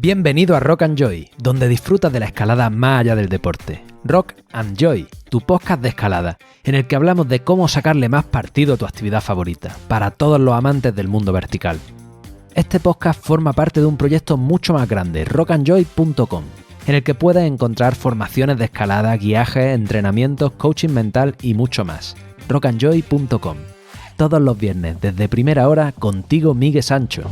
Bienvenido a Rock and Joy, donde disfrutas de la escalada más allá del deporte. Rock and Joy, tu podcast de escalada, en el que hablamos de cómo sacarle más partido a tu actividad favorita, para todos los amantes del mundo vertical. Este podcast forma parte de un proyecto mucho más grande, rockandjoy.com, en el que puedes encontrar formaciones de escalada, guiajes, entrenamientos, coaching mental y mucho más. rockandjoy.com. Todos los viernes, desde primera hora, contigo Miguel Sancho.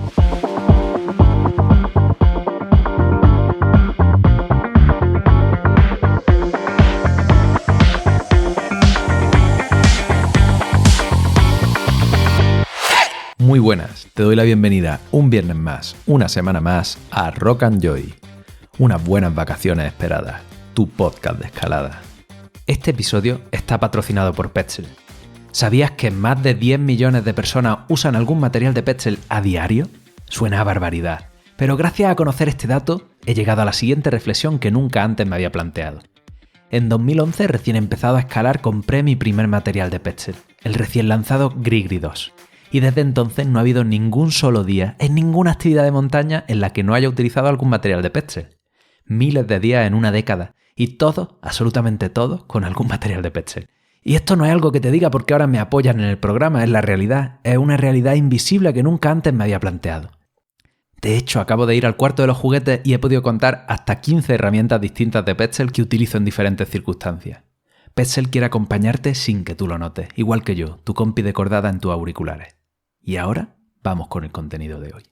Muy buenas, te doy la bienvenida un viernes más, una semana más a Rock and Joy. Unas buenas vacaciones esperadas, tu podcast de escalada. Este episodio está patrocinado por Petzl. ¿Sabías que más de 10 millones de personas usan algún material de Petzl a diario? Suena a barbaridad, pero gracias a conocer este dato he llegado a la siguiente reflexión que nunca antes me había planteado. En 2011 recién empezado a escalar compré mi primer material de Petzl, el recién lanzado Grigri 2. Y desde entonces no ha habido ningún solo día en ninguna actividad de montaña en la que no haya utilizado algún material de Petzl. Miles de días en una década y todos, absolutamente todos, con algún material de Petzl. Y esto no es algo que te diga porque ahora me apoyan en el programa, es la realidad, es una realidad invisible que nunca antes me había planteado. De hecho, acabo de ir al cuarto de los juguetes y he podido contar hasta 15 herramientas distintas de Petzl que utilizo en diferentes circunstancias. Petzl quiere acompañarte sin que tú lo notes, igual que yo, tu compi de cordada en tus auriculares. Y ahora, vamos con el contenido de hoy.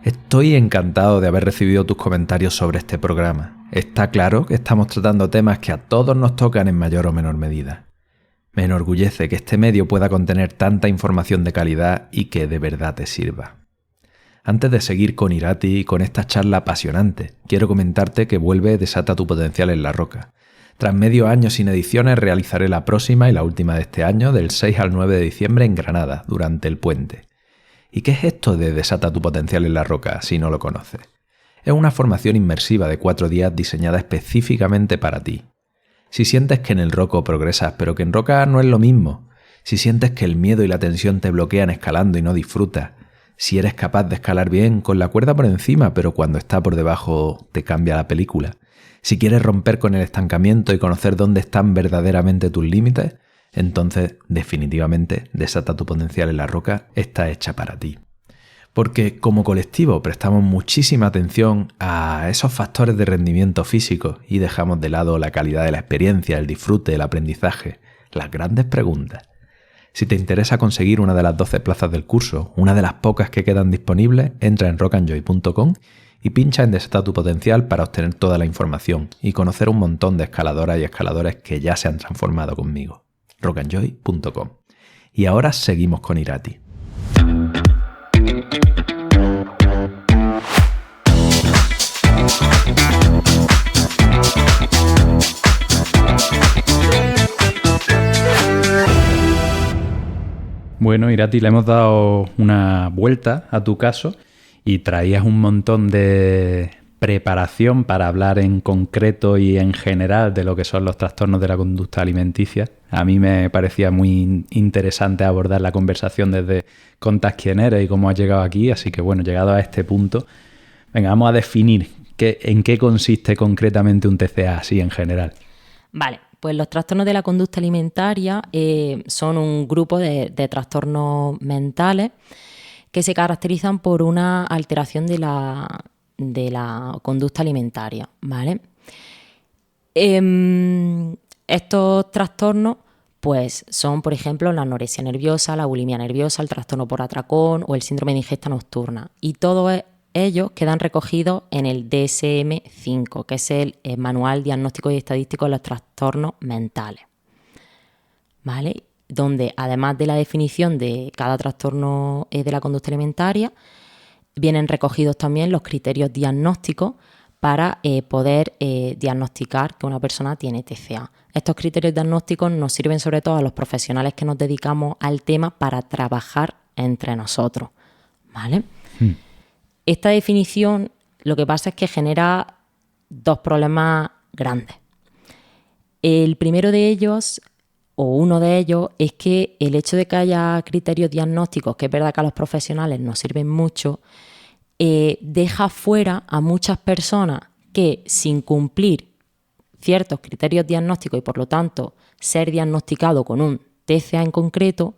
Estoy encantado de haber recibido tus comentarios sobre este programa. Está claro que estamos tratando temas que a todos nos tocan en mayor o menor medida. Me enorgullece que este medio pueda contener tanta información de calidad y que de verdad te sirva. Antes de seguir con Irati y con esta charla apasionante, quiero comentarte que vuelve Desata tu potencial en la roca. Tras medio año sin ediciones, realizaré la próxima y la última de este año, del 6 al 9 de diciembre en Granada, durante el puente. ¿Y qué es esto de Desata tu potencial en la roca, si no lo conoces? Es una formación inmersiva de 4 días diseñada específicamente para ti. Si sientes que en el roco progresas, pero que en roca no es lo mismo, si sientes que el miedo y la tensión te bloquean escalando y no disfrutas, si eres capaz de escalar bien con la cuerda por encima, pero cuando está por debajo te cambia la película, si quieres romper con el estancamiento y conocer dónde están verdaderamente tus límites, entonces definitivamente Desata tu potencial en la roca está hecha para ti. Porque como colectivo prestamos muchísima atención a esos factores de rendimiento físico y dejamos de lado la calidad de la experiencia, el disfrute, el aprendizaje, las grandes preguntas. Si te interesa conseguir una de las 12 plazas del curso, una de las pocas que quedan disponibles, entra en rockandjoy.com y pincha en Desata tu potencial para obtener toda la información y conocer un montón de escaladoras y escaladores que ya se han transformado conmigo. rockandjoy.com. Y ahora seguimos con Irati. Bueno, Irati, le hemos dado una vuelta a tu caso y traías un montón de preparación para hablar en concreto y en general de lo que son los trastornos de la conducta alimenticia. A mí me parecía muy interesante abordar la conversación desde contas quién eres y cómo has llegado aquí, así que bueno, llegado a este punto, venga, vamos a definir en qué consiste concretamente un TCA así en general. Vale, pues los trastornos de la conducta alimentaria son un grupo de trastornos mentales que se caracterizan por una alteración de la conducta alimentaria, ¿vale? Estos trastornos pues, son, por ejemplo, la anorexia nerviosa, la bulimia nerviosa, el trastorno por atracón o el síndrome de ingesta nocturna. Y todos ellos quedan recogidos en el DSM-5, que es el Manual Diagnóstico y Estadístico de los Trastornos Mentales, ¿vale? Donde además de la definición de cada trastorno de la conducta alimentaria, vienen recogidos también los criterios diagnósticos para poder diagnosticar que una persona tiene TCA. Estos criterios diagnósticos nos sirven sobre todo a los profesionales que nos dedicamos al tema para trabajar entre nosotros, ¿vale? Esta definición lo que pasa es que genera dos problemas grandes. El primero de ellos o uno de ellos, es que el hecho de que haya criterios diagnósticos, que es verdad que a los profesionales nos sirven mucho, deja fuera a muchas personas que, sin cumplir ciertos criterios diagnósticos y por lo tanto ser diagnosticado con un TCA en concreto,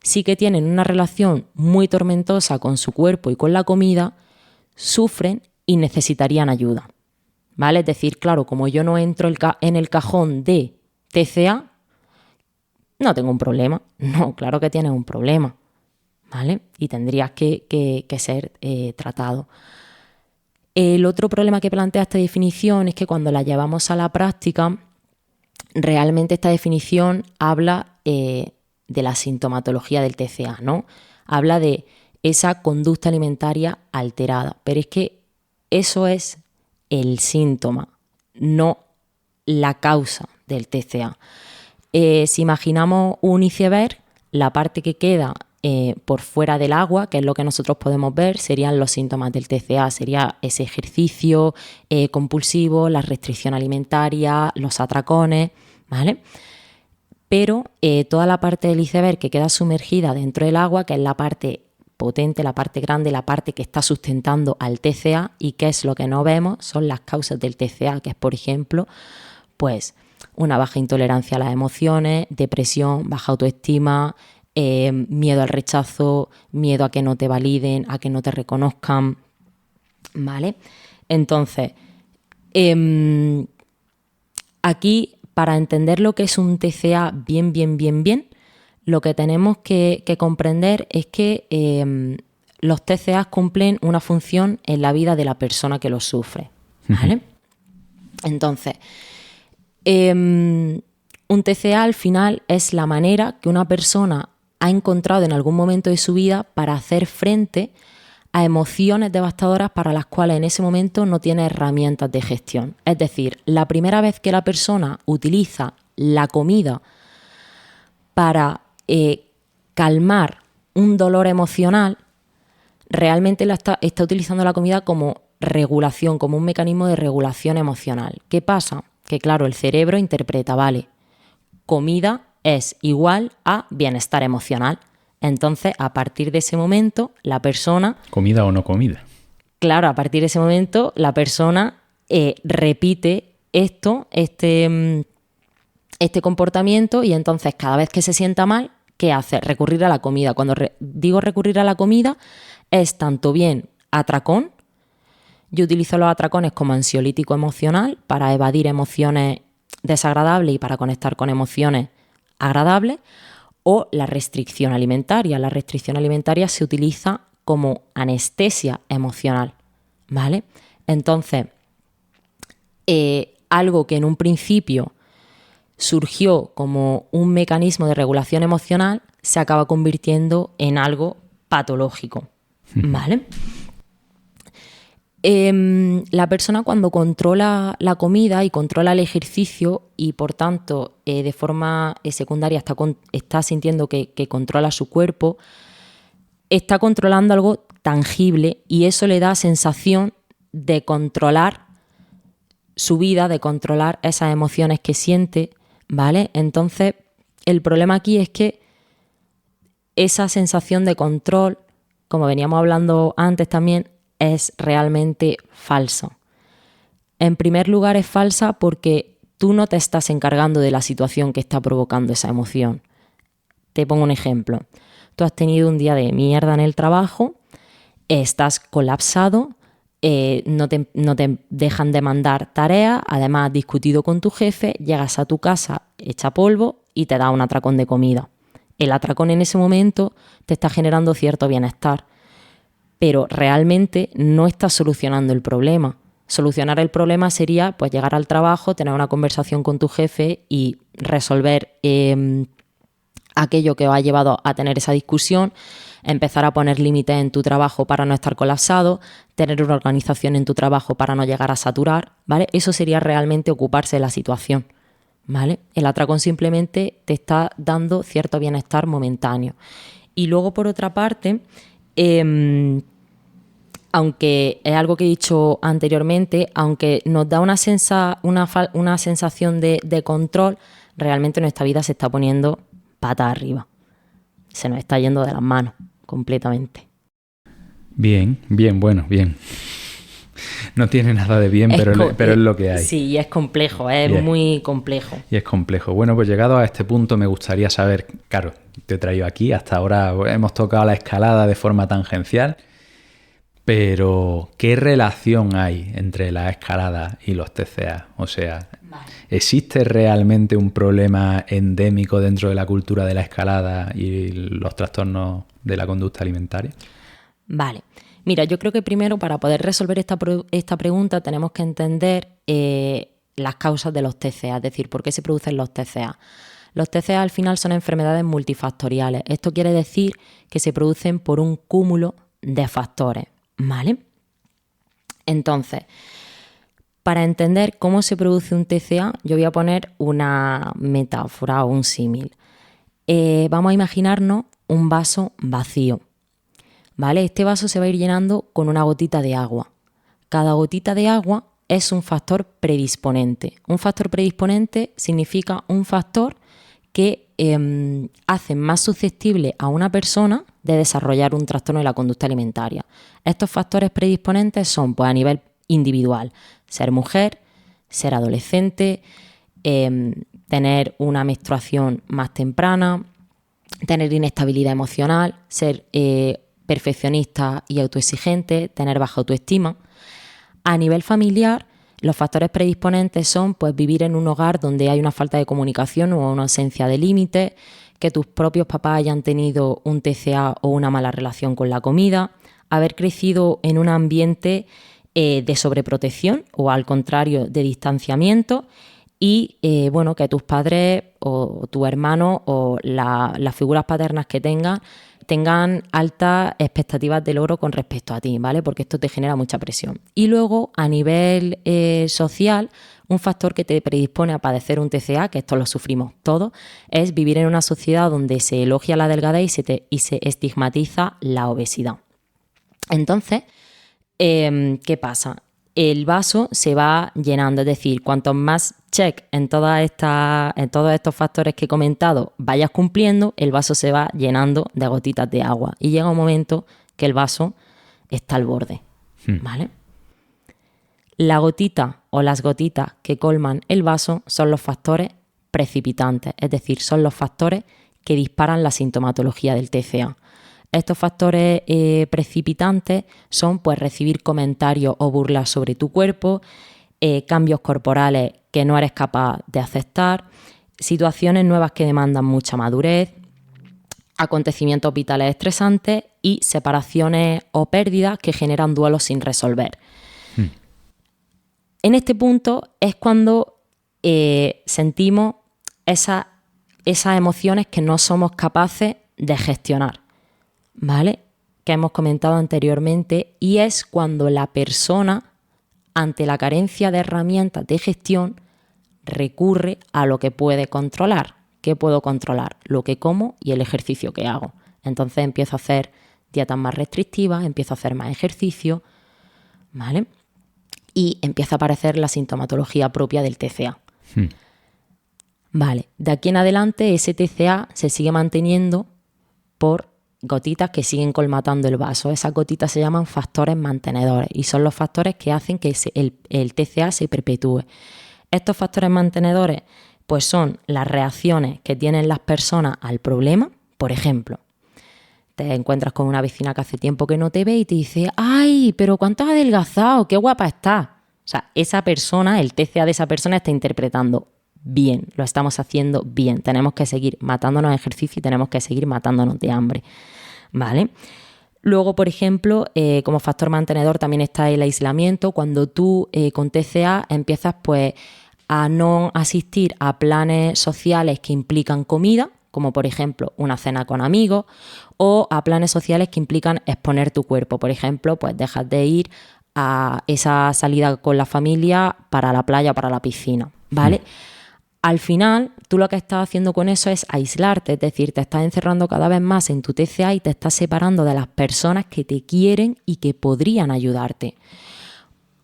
sí que tienen una relación muy tormentosa con su cuerpo y con la comida, sufren y necesitarían ayuda, ¿vale? Es decir, claro, como yo no entro en el cajón de TCA, no tengo un problema. No, claro que tienes un problema, ¿vale? Y tendrías que ser tratado. El otro problema que plantea esta definición es que cuando la llevamos a la práctica, realmente esta definición habla de la sintomatología del TCA, ¿no? Habla de esa conducta alimentaria alterada, pero es que eso es el síntoma, no la causa del TCA. Si imaginamos un iceberg, la parte que queda por fuera del agua, que es lo que nosotros podemos ver, serían los síntomas del TCA, sería ese ejercicio compulsivo, la restricción alimentaria, los atracones, ¿vale? Pero toda la parte del iceberg que queda sumergida dentro del agua, que es la parte potente, la parte grande, la parte que está sustentando al TCA, y qué es lo que no vemos, son las causas del TCA, que es, por ejemplo, pues una baja intolerancia a las emociones, depresión, baja autoestima, miedo al rechazo, miedo a que no te validen, a que no te reconozcan, ¿vale? Entonces, aquí, para entender lo que es un TCA bien, lo que tenemos que comprender es que los TCA cumplen una función en la vida de la persona que los sufre, ¿vale? Entonces, un TCA al final es la manera que una persona ha encontrado en algún momento de su vida para hacer frente a emociones devastadoras para las cuales en ese momento no tiene herramientas de gestión. Es decir, la primera vez que la persona utiliza la comida para calmar un dolor emocional, realmente está utilizando la comida como regulación, como un mecanismo de regulación emocional. ¿Qué pasa? Que claro, el cerebro interpreta, vale, comida es igual a bienestar emocional. Entonces, a partir de ese momento, la persona... ¿Comida o no comida? Claro, a partir de ese momento, la persona repite este comportamiento, y entonces cada vez que se sienta mal, ¿qué hace? Recurrir a la comida. Cuando digo recurrir a la comida, es tanto bien atracón. Yo utilizo los atracones como ansiolítico emocional para evadir emociones desagradables y para conectar con emociones agradables, o la restricción alimentaria. La restricción alimentaria se utiliza como anestesia emocional, ¿vale? Entonces, algo que en un principio surgió como un mecanismo de regulación emocional se acaba convirtiendo en algo patológico, ¿vale? La persona, cuando controla la comida y controla el ejercicio y por tanto de forma secundaria está sintiendo que controla su cuerpo, está controlando algo tangible, y eso le da sensación de controlar su vida, de controlar esas emociones que siente, ¿vale? Entonces, el problema aquí es que esa sensación de control, como veníamos hablando antes también, es realmente falso. En primer lugar, es falsa porque tú no te estás encargando de la situación que está provocando esa emoción. Te pongo un ejemplo. Tú has tenido un día de mierda en el trabajo, estás colapsado, no te dejan de mandar tareas, además has discutido con tu jefe, llegas a tu casa hecha polvo y te da un atracón de comida. El atracón en ese momento te está generando cierto bienestar, pero realmente no estás solucionando el problema. Solucionar el problema sería pues llegar al trabajo, tener una conversación con tu jefe y resolver aquello que os ha llevado a tener esa discusión, empezar a poner límites en tu trabajo para no estar colapsado, tener una organización en tu trabajo para no llegar a saturar, ¿vale? Eso sería realmente ocuparse de la situación, ¿vale? El atracón simplemente te está dando cierto bienestar momentáneo. Y luego, por otra parte, aunque es algo que he dicho anteriormente, aunque nos da una sensación de control, realmente nuestra vida se está poniendo patas arriba. Se nos está yendo de las manos completamente. Bien. No tiene nada de bien, pero es lo que hay. Sí, y es complejo, es muy complejo. Y es complejo. Bueno, pues llegado a este punto me gustaría saber, claro, te he traído aquí, hasta ahora hemos tocado la escalada de forma tangencial, pero ¿qué relación hay entre la escalada y los TCA? O sea, ¿existe realmente un problema endémico dentro de la cultura de la escalada y los trastornos de la conducta alimentaria? Vale. Mira, yo creo que primero para poder resolver esta pregunta tenemos que entender las causas de los TCA, es decir, por qué se producen los TCA. Los TCA al final son enfermedades multifactoriales. Esto quiere decir que se producen por un cúmulo de factores, ¿vale? Entonces, para entender cómo se produce un TCA, yo voy a poner una metáfora o un símil. Vamos a imaginarnos un vaso vacío. ¿Vale? Este vaso se va a ir llenando con una gotita de agua. Cada gotita de agua es un factor predisponente. Un factor predisponente significa un factor que hace más susceptible a una persona de desarrollar un trastorno de la conducta alimentaria. Estos factores predisponentes son, pues, a nivel individual: ser mujer, ser adolescente, tener una menstruación más temprana, tener inestabilidad emocional, ser perfeccionista y autoexigente, tener baja autoestima. A nivel familiar, los factores predisponentes son, pues, vivir en un hogar donde hay una falta de comunicación o una ausencia de límites, que tus propios papás hayan tenido un TCA o una mala relación con la comida, haber crecido en un ambiente de sobreprotección o, al contrario, de distanciamiento, y que tus padres o tu hermano o las figuras paternas que tengan altas expectativas de logro con respecto a ti, ¿vale? Porque esto te genera mucha presión. Y luego, a nivel social, un factor que te predispone a padecer un TCA, que esto lo sufrimos todos, es vivir en una sociedad donde se elogia la delgadez y se estigmatiza la obesidad. Entonces, ¿qué pasa? El vaso se va llenando, es decir, cuanto más check en todos estos factores que he comentado vayas cumpliendo, el vaso se va llenando de gotitas de agua y llega un momento que el vaso está al borde, ¿vale? La gotita o las gotitas que colman el vaso son los factores precipitantes, es decir, son los factores que disparan la sintomatología del TCA. Estos factores precipitantes son, pues, recibir comentarios o burlas sobre tu cuerpo, cambios corporales que no eres capaz de aceptar, situaciones nuevas que demandan mucha madurez, acontecimientos vitales estresantes y separaciones o pérdidas que generan duelos sin resolver. En este punto es cuando sentimos esas emociones que no somos capaces de gestionar, ¿vale? Que hemos comentado anteriormente, y es cuando la persona, ante la carencia de herramientas de gestión, recurre a lo que puede controlar. ¿Qué puedo controlar? Lo que como y el ejercicio que hago. Entonces empiezo a hacer dietas más restrictivas, empiezo a hacer más ejercicio, ¿vale? Y empieza a aparecer la sintomatología propia del TCA. Vale, de aquí en adelante ese TCA se sigue manteniendo por gotitas que siguen colmatando el vaso. Esas gotitas se llaman factores mantenedores y son los factores que hacen que el TCA se perpetúe. Estos factores mantenedores, pues, son las reacciones que tienen las personas al problema. Por ejemplo, te encuentras con una vecina que hace tiempo que no te ve y te dice: ¡ay, pero cuánto has adelgazado! ¡Qué guapa estás! O sea, esa persona, el TCA de esa persona está interpretando bien, lo estamos haciendo bien. Tenemos que seguir matándonos de ejercicio y tenemos que seguir matándonos de hambre, ¿vale? Luego, por ejemplo, como factor mantenedor también está el aislamiento. Cuando tú con TCA empiezas, pues, a no asistir a planes sociales que implican comida, como por ejemplo una cena con amigos, o a planes sociales que implican exponer tu cuerpo. Por ejemplo, pues dejas de ir a esa salida con la familia para la playa o para la piscina, ¿vale? Al final, tú lo que estás haciendo con eso es aislarte, es decir, te estás encerrando cada vez más en tu TCA y te estás separando de las personas que te quieren y que podrían ayudarte.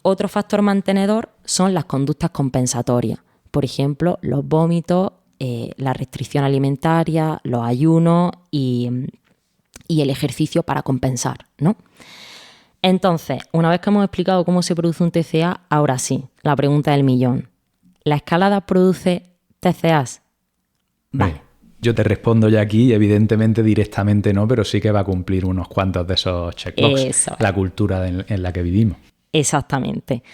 Otro factor mantenedor son las conductas compensatorias. Por ejemplo, los vómitos, la restricción alimentaria, los ayunos y el ejercicio para compensar, ¿no? Entonces, una vez que hemos explicado cómo se produce un TCA, ahora sí, la pregunta del millón. ¿La escalada produce TCAs? Vale. Yo te respondo ya aquí, evidentemente directamente no, pero sí que va a cumplir unos cuantos de esos checkbox, la cultura en la que vivimos. Exactamente.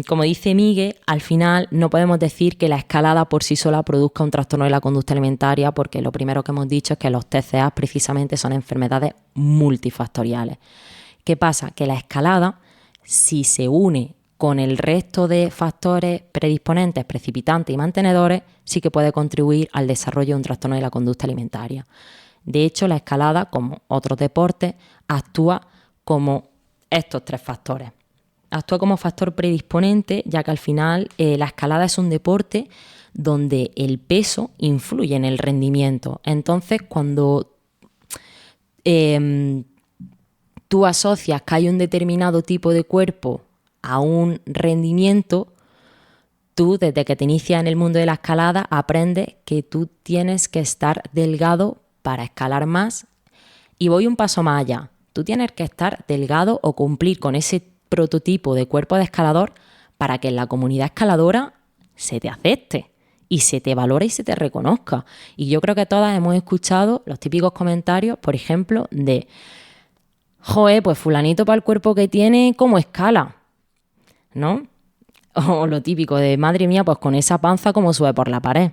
Como dice Miguel, al final no podemos decir que la escalada por sí sola produzca un trastorno de la conducta alimentaria, porque lo primero que hemos dicho es que los TCA precisamente son enfermedades multifactoriales. ¿Qué pasa? Que la escalada, si se une con el resto de factores predisponentes, precipitantes y mantenedores, sí que puede contribuir al desarrollo de un trastorno de la conducta alimentaria. De hecho, la escalada, como otros deportes, actúa como estos tres factores. Actúa como factor predisponente, ya que al final la escalada es un deporte donde el peso influye en el rendimiento. Entonces, cuando tú asocias que hay un determinado tipo de cuerpo a un rendimiento, tú desde que te inicias en el mundo de la escalada aprendes que tú tienes que estar delgado para escalar más. Y voy un paso más allá. Tú tienes que estar delgado o cumplir con ese prototipo de cuerpo de escalador para que en la comunidad escaladora se te acepte y se te valore y se te reconozca. Y yo creo que todas hemos escuchado los típicos comentarios, por ejemplo, de joder, pues fulanito para el cuerpo que tiene, ¿cómo escala? ¿No? O lo típico de madre mía, pues con esa panza como sube por la pared.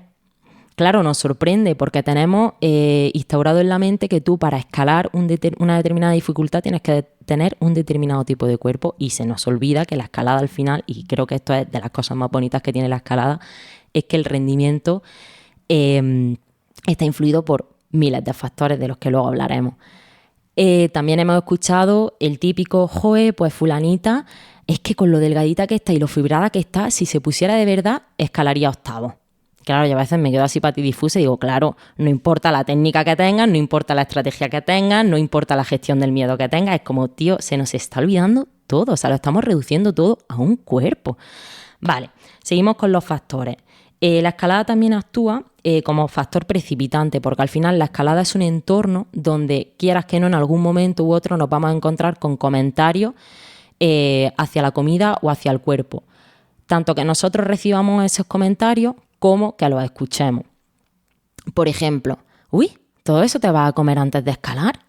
Claro, nos sorprende porque tenemos instaurado en la mente que tú para escalar una determinada dificultad tienes que tener un determinado tipo de cuerpo y se nos olvida que la escalada al final, y creo que esto es de las cosas más bonitas que tiene la escalada, es que el rendimiento está influido por miles de factores de los que luego hablaremos. También hemos escuchado el típico, joe, pues fulanita, es que con lo delgadita que está y lo fibrada que está, si se pusiera de verdad, escalaría octavo. Claro, yo a veces me quedo así patidifusa y digo, claro, no importa la técnica que tengas, no importa la estrategia que tengas, no importa la gestión del miedo que tengas, es como, tío, se nos está olvidando todo, o sea, lo estamos reduciendo todo a un cuerpo. Vale, seguimos con los factores. La escalada también actúa como factor precipitante, porque al final la escalada es un entorno donde, quieras que no, en algún momento u otro nos vamos a encontrar con comentarios hacia la comida o hacia el cuerpo. Tanto que nosotros recibamos esos comentarios como que los escuchemos. Por ejemplo, uy, ¿todo eso te vas a comer antes de escalar?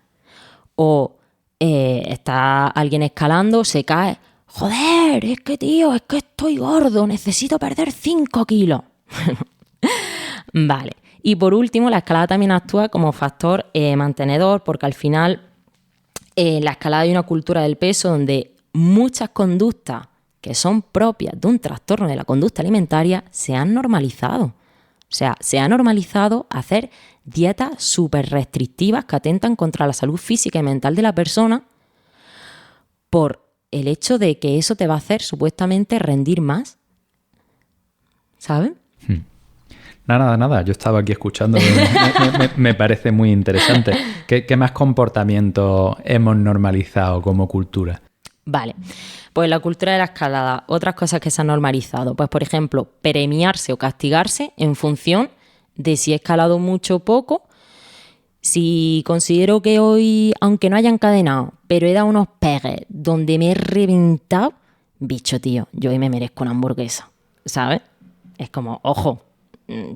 O está alguien escalando, se cae, joder, es que tío, es que estoy gordo, necesito perder 5 kilos. Vale. Y por último, la escalada también actúa como factor mantenedor, porque al final en la escalada hay una cultura del peso donde muchas conductas que son propias de un trastorno de la conducta alimentaria se han normalizado. O sea, se ha normalizado hacer dietas súper restrictivas que atentan contra la salud física y mental de la persona por el hecho de que eso te va a hacer supuestamente rendir más. ¿Sabes? Nada. Yo estaba aquí escuchando. Me parece muy interesante. ¿Qué más comportamientos hemos normalizado como cultura? Vale, pues la cultura de la escalada, otras cosas que se han normalizado, pues por ejemplo, premiarse o castigarse en función de si he escalado mucho o poco. Si considero que hoy, aunque no haya encadenado, pero he dado unos pegues donde me he reventado, bicho tío, yo hoy me merezco una hamburguesa, ¿sabes? Es como, ojo,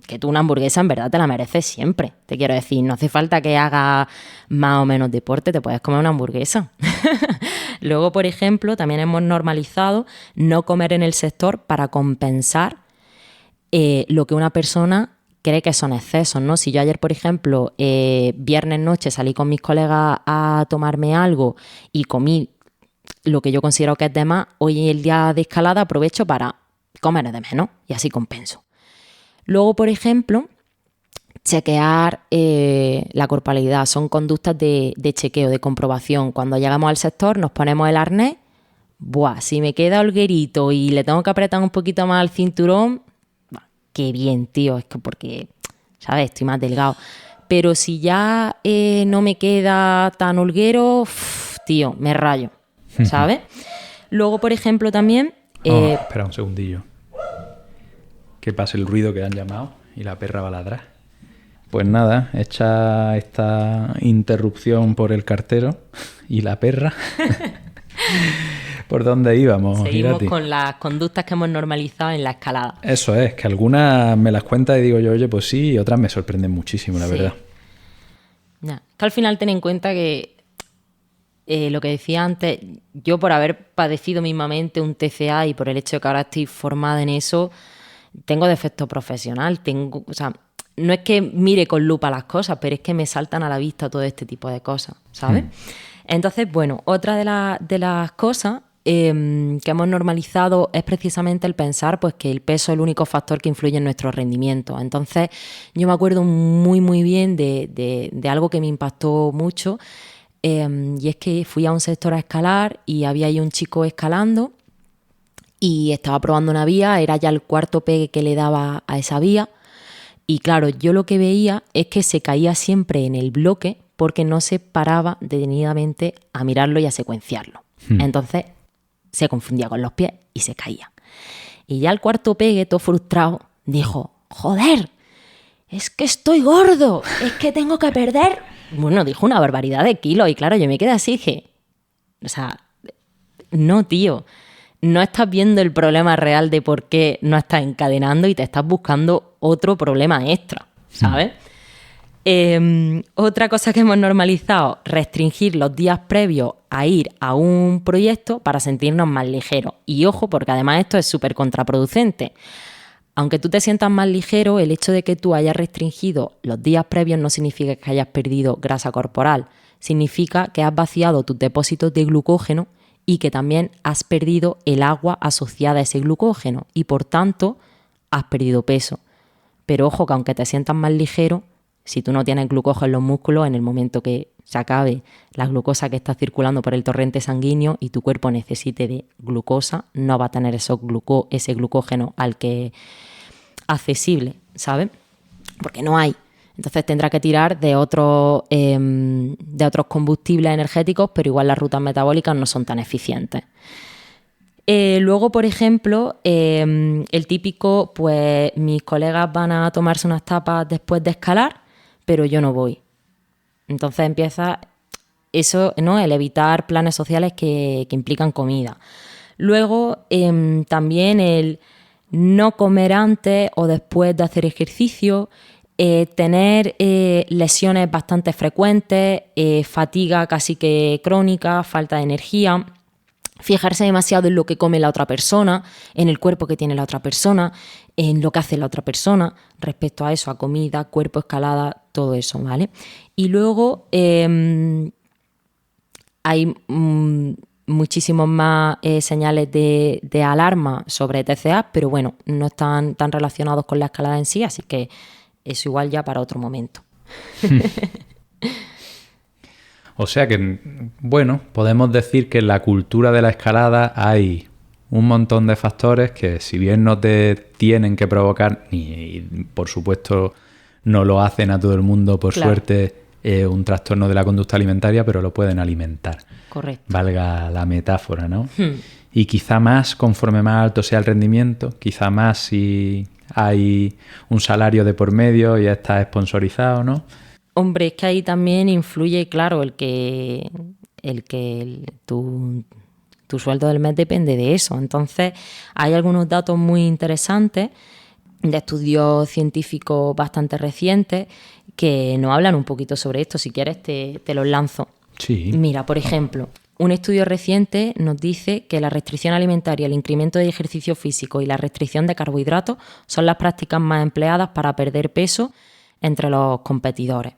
que tú una hamburguesa en verdad te la mereces siempre. Te quiero decir, no hace falta que hagas más o menos deporte, te puedes comer una hamburguesa. Luego, por ejemplo, también hemos normalizado no comer en el sector para compensar lo que una persona cree que son excesos, ¿no? Si yo ayer, por ejemplo, viernes noche salí con mis colegas a tomarme algo y comí lo que yo considero que es de más, hoy el día de escalada aprovecho para comer de menos y así compenso. Luego, por ejemplo, chequear la corporalidad. Son conductas de chequeo, de comprobación. Cuando llegamos al sector nos ponemos el arnés. Buah, si me queda holguerito y le tengo que apretar un poquito más al cinturón, qué bien, tío, es que porque, ¿sabes? Estoy más delgado. Pero si ya no me queda tan holguero, tío, me rayo, ¿sabes? Luego, por ejemplo, también... espera un segundillo. Que pase el ruido que han llamado y la perra va a ladrar. Pues nada, hecha esta interrupción por el cartero y la perra. ¿Por dónde íbamos? Seguimos Irati? con las conductas que hemos normalizado en la escalada. Eso es, que algunas me las cuentas y digo yo, oye, pues sí, y otras me sorprenden muchísimo, la verdad. Ya, que al final ten en cuenta que lo que decía antes, yo por haber padecido mismamente un TCA y por el hecho de que ahora estoy formada en eso, tengo defecto profesional, o sea, no es que mire con lupa las cosas, pero es que me saltan a la vista todo este tipo de cosas, ¿sabes? Entonces, bueno, otra de las cosas que hemos normalizado es precisamente el pensar pues, que el peso es el único factor que influye en nuestro rendimiento. Entonces, yo me acuerdo muy, muy bien de algo que me impactó mucho, y es que fui a un sector a escalar y había ahí un chico escalando y estaba probando una vía, era ya el cuarto pegue que le daba a esa vía. Y claro, yo lo que veía es que se caía siempre en el bloque porque no se paraba detenidamente a mirarlo y a secuenciarlo. Entonces se confundía con los pies y se caía. Y ya el cuarto pegue, todo frustrado, dijo, joder, es que estoy gordo, es que tengo que perder. Bueno, dijo una barbaridad de kilos y claro, yo me quedé así, dije, o sea, no, tío. No estás viendo el problema real de por qué no estás encadenando y te estás buscando otro problema extra, ¿sabes? Otra cosa que hemos normalizado, restringir los días previos a ir a un proyecto para sentirnos más ligeros. Y ojo, porque además esto es súper contraproducente. Aunque tú te sientas más ligero, el hecho de que tú hayas restringido los días previos no significa que hayas perdido grasa corporal. Significa que has vaciado tus depósitos de glucógeno y que también has perdido el agua asociada a ese glucógeno y por tanto has perdido peso. Pero ojo que aunque te sientas más ligero, si tú no tienes glucógeno en los músculos, en el momento que se acabe la glucosa que está circulando por el torrente sanguíneo y tu cuerpo necesite de glucosa, no va a tener ese glucógeno al que accesible, ¿sabes? Porque no hay. Entonces tendrá que tirar de otros combustibles energéticos, pero igual las rutas metabólicas no son tan eficientes. Luego, por ejemplo, el típico, pues mis colegas van a tomarse unas tapas después de escalar, pero yo no voy. Entonces empieza eso, ¿no? El evitar planes sociales que implican comida. Luego, también el no comer antes o después de hacer ejercicio, tener lesiones bastante frecuentes, fatiga casi que crónica, falta de energía, fijarse demasiado en lo que come la otra persona, en el cuerpo que tiene la otra persona, en lo que hace la otra persona respecto a eso, a comida, cuerpo, escalada, todo eso, ¿vale? Y luego hay muchísimos más señales de alarma sobre TCA, pero bueno, no están tan relacionados con la escalada en sí, así que eso igual ya para otro momento. O sea que, bueno, podemos decir que en la cultura de la escalada hay un montón de factores que si bien no te tienen que provocar, y por supuesto no lo hacen a todo el mundo, por Claro. suerte, un trastorno de la conducta alimentaria, pero lo pueden alimentar. Correcto. Valga la metáfora, ¿no? Y quizá más conforme más alto sea el rendimiento, quizá más si hay un salario de por medio y ya está sponsorizado, ¿no? Hombre, es que ahí también influye, claro, tu sueldo del mes depende de eso. Entonces, hay algunos datos muy interesantes de estudios científicos bastante recientes que nos hablan un poquito sobre esto. Si quieres, te los lanzo. Sí. Mira, por ejemplo, un estudio reciente nos dice que la restricción alimentaria, el incremento de ejercicio físico y la restricción de carbohidratos son las prácticas más empleadas para perder peso entre los competidores.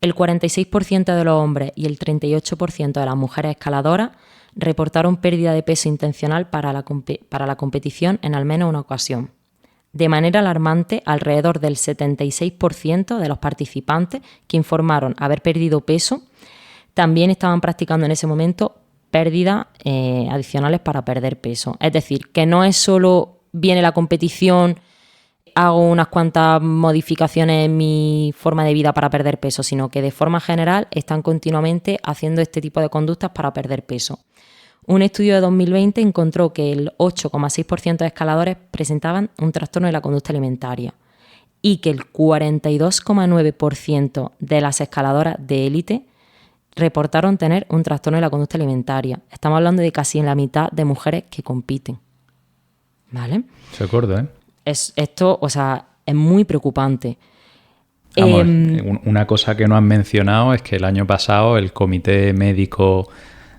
El 46% de los hombres y el 38% de las mujeres escaladoras reportaron pérdida de peso intencional para la competición en al menos una ocasión. De manera alarmante, alrededor del 76% de los participantes que informaron haber perdido peso también estaban practicando en ese momento pérdidas adicionales para perder peso. Es decir, que no es solo viene la competición, hago unas cuantas modificaciones en mi forma de vida para perder peso, sino que de forma general están continuamente haciendo este tipo de conductas para perder peso. Un estudio de 2020 encontró que el 8,6% de escaladores presentaban un trastorno de la conducta alimentaria y que el 42,9% de las escaladoras de élite reportaron tener un trastorno de la conducta alimentaria. Estamos hablando de casi la mitad de mujeres que compiten. ¿Vale? Se acuerda, ¿eh? Esto, o sea, es muy preocupante. Vamos, una cosa que no han mencionado es que el año pasado el comité médico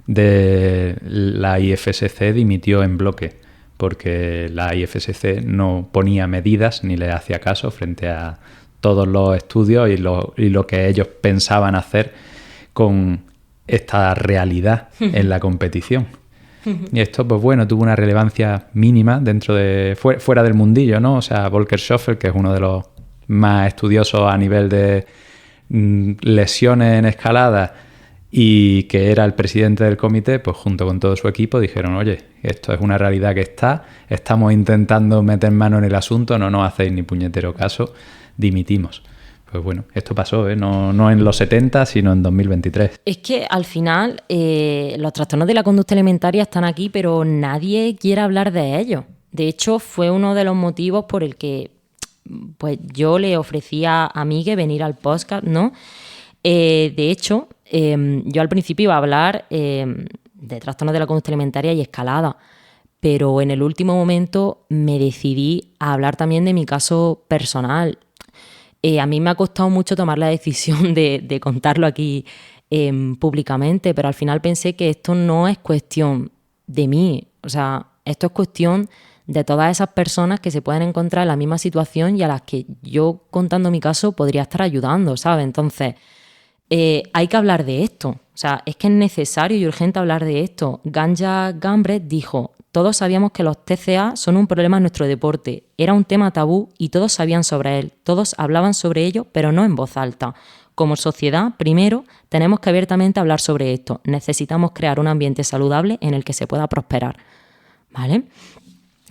de la IFSC dimitió en bloque porque la IFSC no ponía medidas ni le hacía caso frente a todos los estudios y lo que ellos pensaban hacer con esta realidad en la competición. Y esto, pues bueno, tuvo una relevancia mínima dentro de fuera del mundillo, ¿no? O sea, Volker Schoffel, que es uno de los más estudiosos a nivel de lesiones en escalada y que era el presidente del comité, pues junto con todo su equipo dijeron, oye, esto es una realidad que estamos intentando meter mano en el asunto, no nos hacéis ni puñetero caso, dimitimos. Pues bueno, esto pasó, no en los 70, sino en 2023. Es que al final los trastornos de la conducta alimentaria están aquí, pero nadie quiere hablar de ellos. De hecho, fue uno de los motivos por el que pues yo le ofrecía a Migue venir al podcast, ¿no? De hecho, yo al principio iba a hablar de trastornos de la conducta alimentaria y escalada, pero en el último momento me decidí a hablar también de mi caso personal. A mí me ha costado mucho tomar la decisión de contarlo aquí públicamente, pero al final pensé que esto no es cuestión de mí, o sea, esto es cuestión de todas esas personas que se pueden encontrar en la misma situación y a las que yo, contando mi caso, podría estar ayudando, ¿sabes? Entonces, hay que hablar de esto, o sea, es que es necesario y urgente hablar de esto. Ganja Gambret dijo: todos sabíamos que los TCA son un problema en nuestro deporte. Era un tema tabú y todos sabían sobre él. Todos hablaban sobre ello, pero no en voz alta. Como sociedad, primero, tenemos que abiertamente hablar sobre esto. Necesitamos crear un ambiente saludable en el que se pueda prosperar. ¿Vale?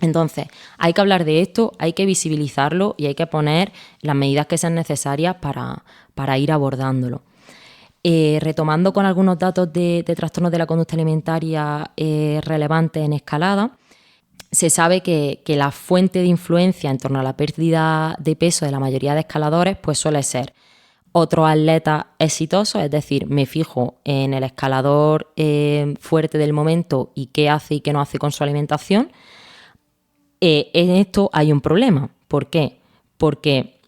Entonces, hay que hablar de esto, hay que visibilizarlo y hay que poner las medidas que sean necesarias para ir abordándolo. Retomando con algunos datos de trastornos de la conducta alimentaria relevantes en escalada, se sabe que la fuente de influencia en torno a la pérdida de peso de la mayoría de escaladores pues suele ser otros atletas exitosos, es decir, me fijo en el escalador fuerte del momento y qué hace y qué no hace con su alimentación. En esto hay un problema. ¿Por qué? Porque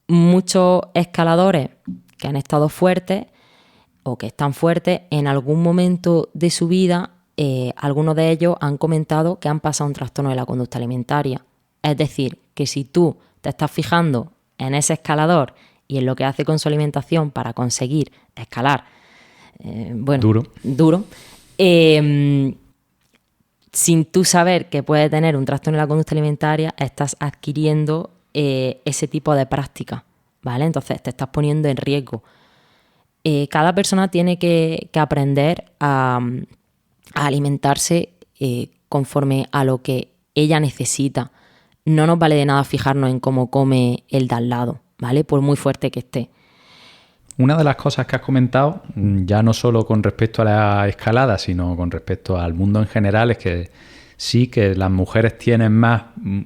muchos escaladores que han estado fuertes o que están fuertes, en algún momento de su vida, algunos de ellos han comentado que han pasado un trastorno de la conducta alimentaria. Es decir, que si tú te estás fijando en ese escalador y en lo que hace con su alimentación para conseguir escalar, duro, sin tú saber que puede tener un trastorno de la conducta alimentaria, estás adquiriendo ese tipo de práctica, ¿vale? Entonces te estás poniendo en riesgo. Cada persona tiene que aprender a alimentarse conforme a lo que ella necesita. No nos vale de nada fijarnos en cómo come el de al lado, ¿vale? Por muy fuerte que esté. Una de las cosas que has comentado, ya no solo con respecto a la escalada, sino con respecto al mundo en general, es que sí que las mujeres tienen más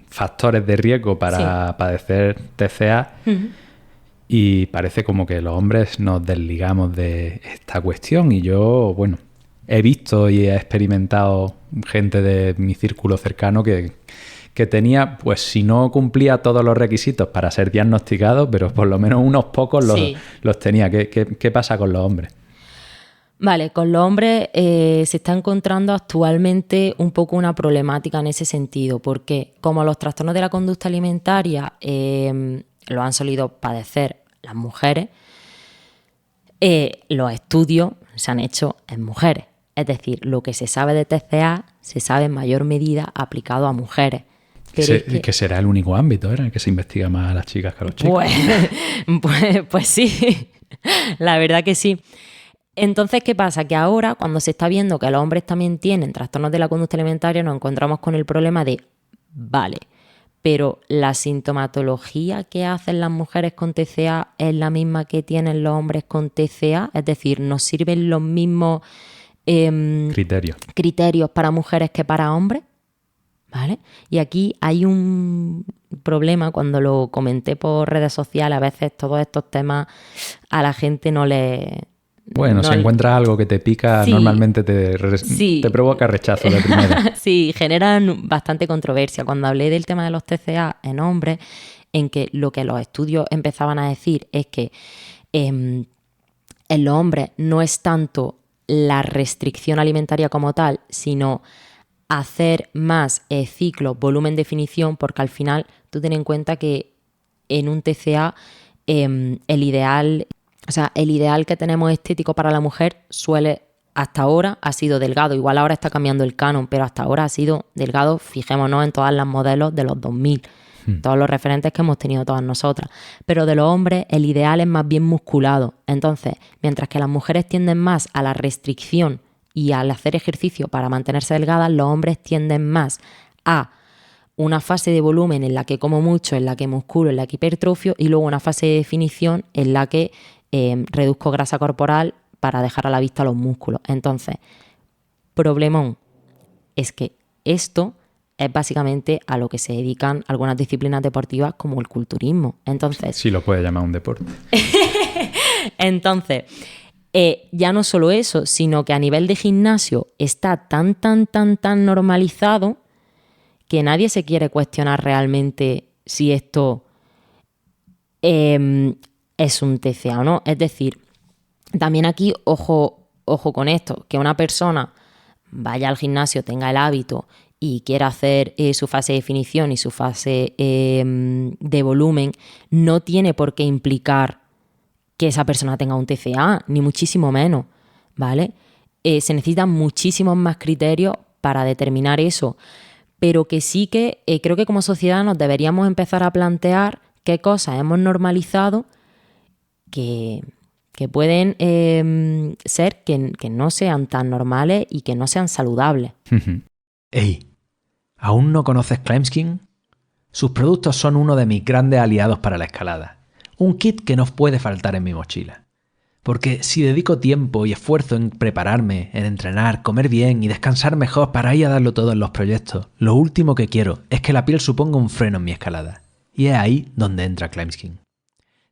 factores de riesgo para padecer TCA. Uh-huh. Y parece como que los hombres nos desligamos de esta cuestión. Y yo, bueno, he visto y he experimentado gente de mi círculo cercano que tenía, pues si no cumplía todos los requisitos para ser diagnosticado, pero por lo menos unos pocos los tenía. ¿Qué pasa con los hombres? Vale, con los hombres se está encontrando actualmente un poco una problemática en ese sentido, porque como los trastornos de la conducta alimentaria lo han solido padecer las mujeres, los estudios se han hecho en mujeres. Es decir, lo que se sabe de TCA se sabe en mayor medida aplicado a mujeres. Pero que será el único ámbito en el que se investiga más a las chicas que a los chicos. Pues sí, la verdad que sí. Entonces, ¿qué pasa? Que ahora, cuando se está viendo que los hombres también tienen trastornos de la conducta alimentaria, nos encontramos con el problema de, vale, pero la sintomatología que hacen las mujeres con TCA es la misma que tienen los hombres con TCA, es decir, nos sirven los mismos criterios para mujeres que para hombres, ¿vale? Y aquí hay un problema, cuando lo comenté por redes sociales, a veces todos estos temas a la gente no le... Bueno, si encuentras algo que te pica, normalmente te provoca rechazo de primera. Sí, generan bastante controversia. Cuando hablé del tema de los TCA en hombres, en que lo que los estudios empezaban a decir es que en los hombres no es tanto la restricción alimentaria como tal, sino hacer más ciclos, volumen, definición, porque al final tú ten en cuenta que en un TCA el ideal que tenemos estético para la mujer hasta ahora ha sido delgado. Igual ahora está cambiando el canon, pero hasta ahora ha sido delgado. Fijémonos en todas las modelos de los 2000, todos los referentes que hemos tenido todas nosotras. Pero de los hombres el ideal es más bien musculado. Entonces, mientras que las mujeres tienden más a la restricción y al hacer ejercicio para mantenerse delgadas, los hombres tienden más a una fase de volumen en la que como mucho, en la que musculo, en la que hipertrofio, y luego una fase de definición en la que reduzco grasa corporal para dejar a la vista los músculos. Entonces, problemón es que esto es básicamente a lo que se dedican algunas disciplinas deportivas como el culturismo. Entonces, sí, lo puedes llamar un deporte. Entonces, ya no solo eso, sino que a nivel de gimnasio está tan normalizado que nadie se quiere cuestionar realmente si esto es un TCA o no. Es decir, también aquí, ojo con esto, que una persona vaya al gimnasio, tenga el hábito y quiera hacer su fase de definición y su fase de volumen, no tiene por qué implicar que esa persona tenga un TCA, ni muchísimo menos, ¿vale? Se necesitan muchísimos más criterios para determinar eso, pero que sí que creo que como sociedad nos deberíamos empezar a plantear qué cosas hemos normalizado que pueden ser que no sean tan normales y que no sean saludables. Ey, ¿aún no conoces Climbskin? Sus productos son uno de mis grandes aliados para la escalada. Un kit que no puede faltar en mi mochila. Porque si dedico tiempo y esfuerzo en prepararme, en entrenar, comer bien y descansar mejor para ir a darlo todo en los proyectos, lo último que quiero es que la piel suponga un freno en mi escalada. Y es ahí donde entra Climbskin.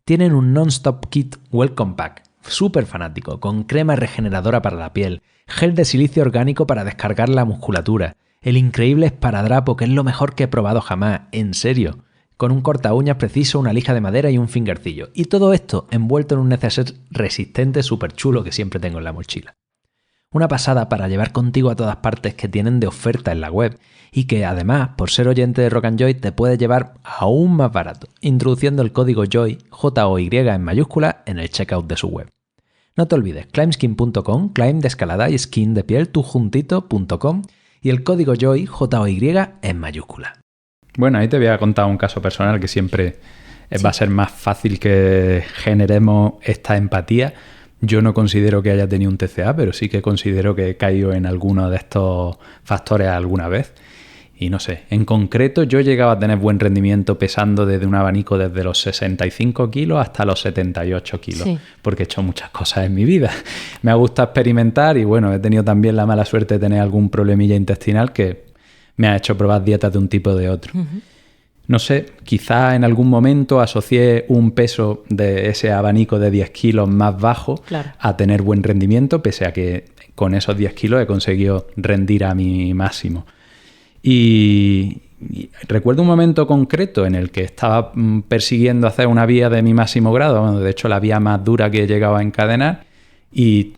Tienen un non-stop kit Welcome Pack, súper fanático, con crema regeneradora para la piel, gel de silicio orgánico para descargar la musculatura, el increíble esparadrapo que es lo mejor que he probado jamás, en serio, con un corta uñas preciso, una lija de madera y un fingercillo. Y todo esto envuelto en un neceser resistente súper chulo que siempre tengo en la mochila. Una pasada para llevar contigo a todas partes, que tienen de oferta en la web y que además, por ser oyente de Rock and Joy, te puedes llevar aún más barato, introduciendo el código JOY, J-O-Y en mayúscula, en el checkout de su web. No te olvides, climbskin.com, climb de escalada y skin de piel, tú juntito.com, y el código JOY, J-O-Y en mayúscula. Bueno, ahí te voy a contar un caso personal que siempre va a ser más fácil que generemos esta empatía. Yo no considero que haya tenido un TCA, pero sí que considero que he caído en alguno de estos factores alguna vez. Y no sé, en concreto yo llegaba a tener buen rendimiento pesando desde un abanico desde los 65 kilos hasta los 78 kilos, sí, porque he hecho muchas cosas en mi vida. Me ha gustado experimentar y bueno, he tenido también la mala suerte de tener algún problemilla intestinal que me ha hecho probar dietas de un tipo o de otro. Uh-huh. No sé, quizá en algún momento asocié un peso de ese abanico de 10 kilos más bajo, claro, a tener buen rendimiento, pese a que con esos 10 kilos he conseguido rendir a mi máximo. Y recuerdo un momento concreto en el que estaba persiguiendo hacer una vía de mi máximo grado, bueno, de hecho la vía más dura que he llegado a encadenar, y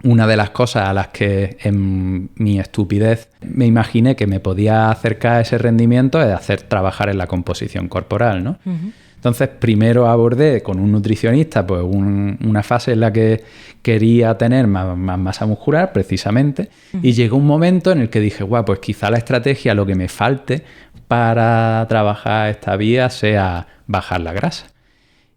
una de las cosas a las que en mi estupidez me imaginé que me podía acercar a ese rendimiento es hacer trabajar en la composición corporal, ¿no? Uh-huh. Entonces, primero abordé con un nutricionista pues una fase en la que quería tener más masa muscular, precisamente, uh-huh, y llegó un momento en el que dije, guau, pues quizá la estrategia, lo que me falte para trabajar esta vía sea bajar la grasa.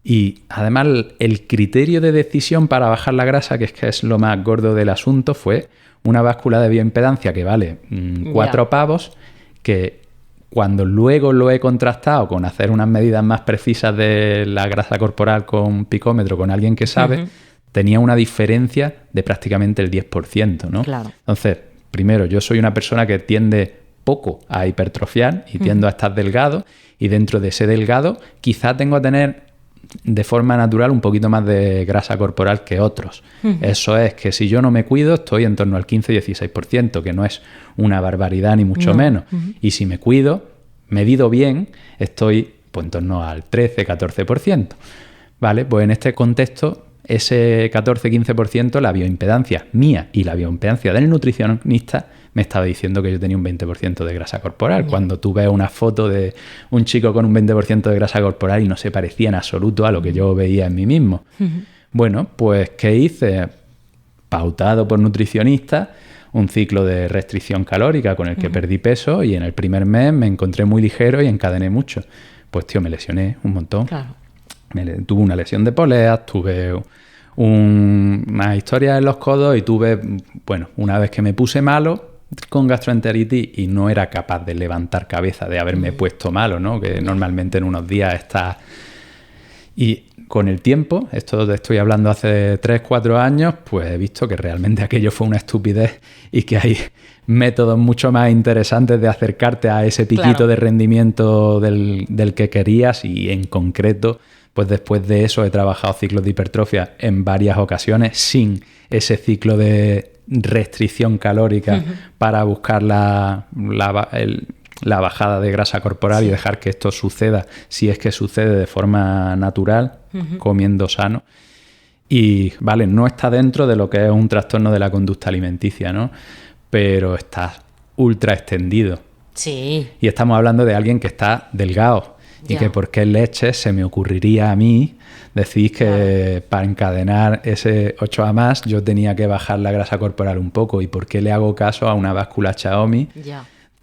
Y además el criterio de decisión para bajar la grasa, que es lo más gordo del asunto, fue una báscula de bioimpedancia que vale 4 pavos, que cuando luego lo he contrastado con hacer unas medidas más precisas de la grasa corporal con picómetro con alguien que sabe, tenía una diferencia de prácticamente el 10%, ¿no? Claro. Entonces, primero, yo soy una persona que tiende poco a hipertrofiar y tiendo a estar delgado, y dentro de ese delgado quizá tengo a tener de forma natural un poquito más de grasa corporal que otros. Eso es que si yo no me cuido estoy en torno al 15-16%, que no es una barbaridad ni mucho menos. Y si me cuido, medido bien, estoy pues en torno al 13-14%. ¿Vale? Pues en este contexto, ese 14-15%, la bioimpedancia mía y la bioimpedancia del nutricionista me estaba diciendo que yo tenía un 20% de grasa corporal. Cuando tú ves una foto de un chico con un 20% de grasa corporal y no se parecía en absoluto a lo que yo veía en mí mismo. Bueno, pues ¿qué hice? Pautado por nutricionista, un ciclo de restricción calórica con el que perdí peso, y en el primer mes me encontré muy ligero y encadené mucho. Pues tío, me lesioné un montón. Claro. Tuve una lesión de poleas, tuve una historia en los codos y tuve, bueno, una vez que me puse malo con gastroenteritis y no era capaz de levantar cabeza de haberme puesto malo, ¿no? Que normalmente en unos días está... Y con el tiempo, esto te estoy hablando hace 3-4 años, pues he visto que realmente aquello fue una estupidez y que hay métodos mucho más interesantes de acercarte a ese piquito de rendimiento del que querías, y en concreto, pues después de eso he trabajado ciclos de hipertrofia en varias ocasiones sin ese ciclo de restricción calórica para buscar la bajada de grasa corporal y dejar que esto suceda, si es que sucede de forma natural, comiendo sano. Y, vale, no está dentro de lo que es un trastorno de la conducta alimenticia, ¿no? Pero está ultra extendido. Sí. Y estamos hablando de alguien que está delgado. Y que por qué leche se me ocurriría a mí decir que para encadenar ese 8A más yo tenía que bajar la grasa corporal un poco. ¿Y por qué le hago caso a una báscula Xiaomi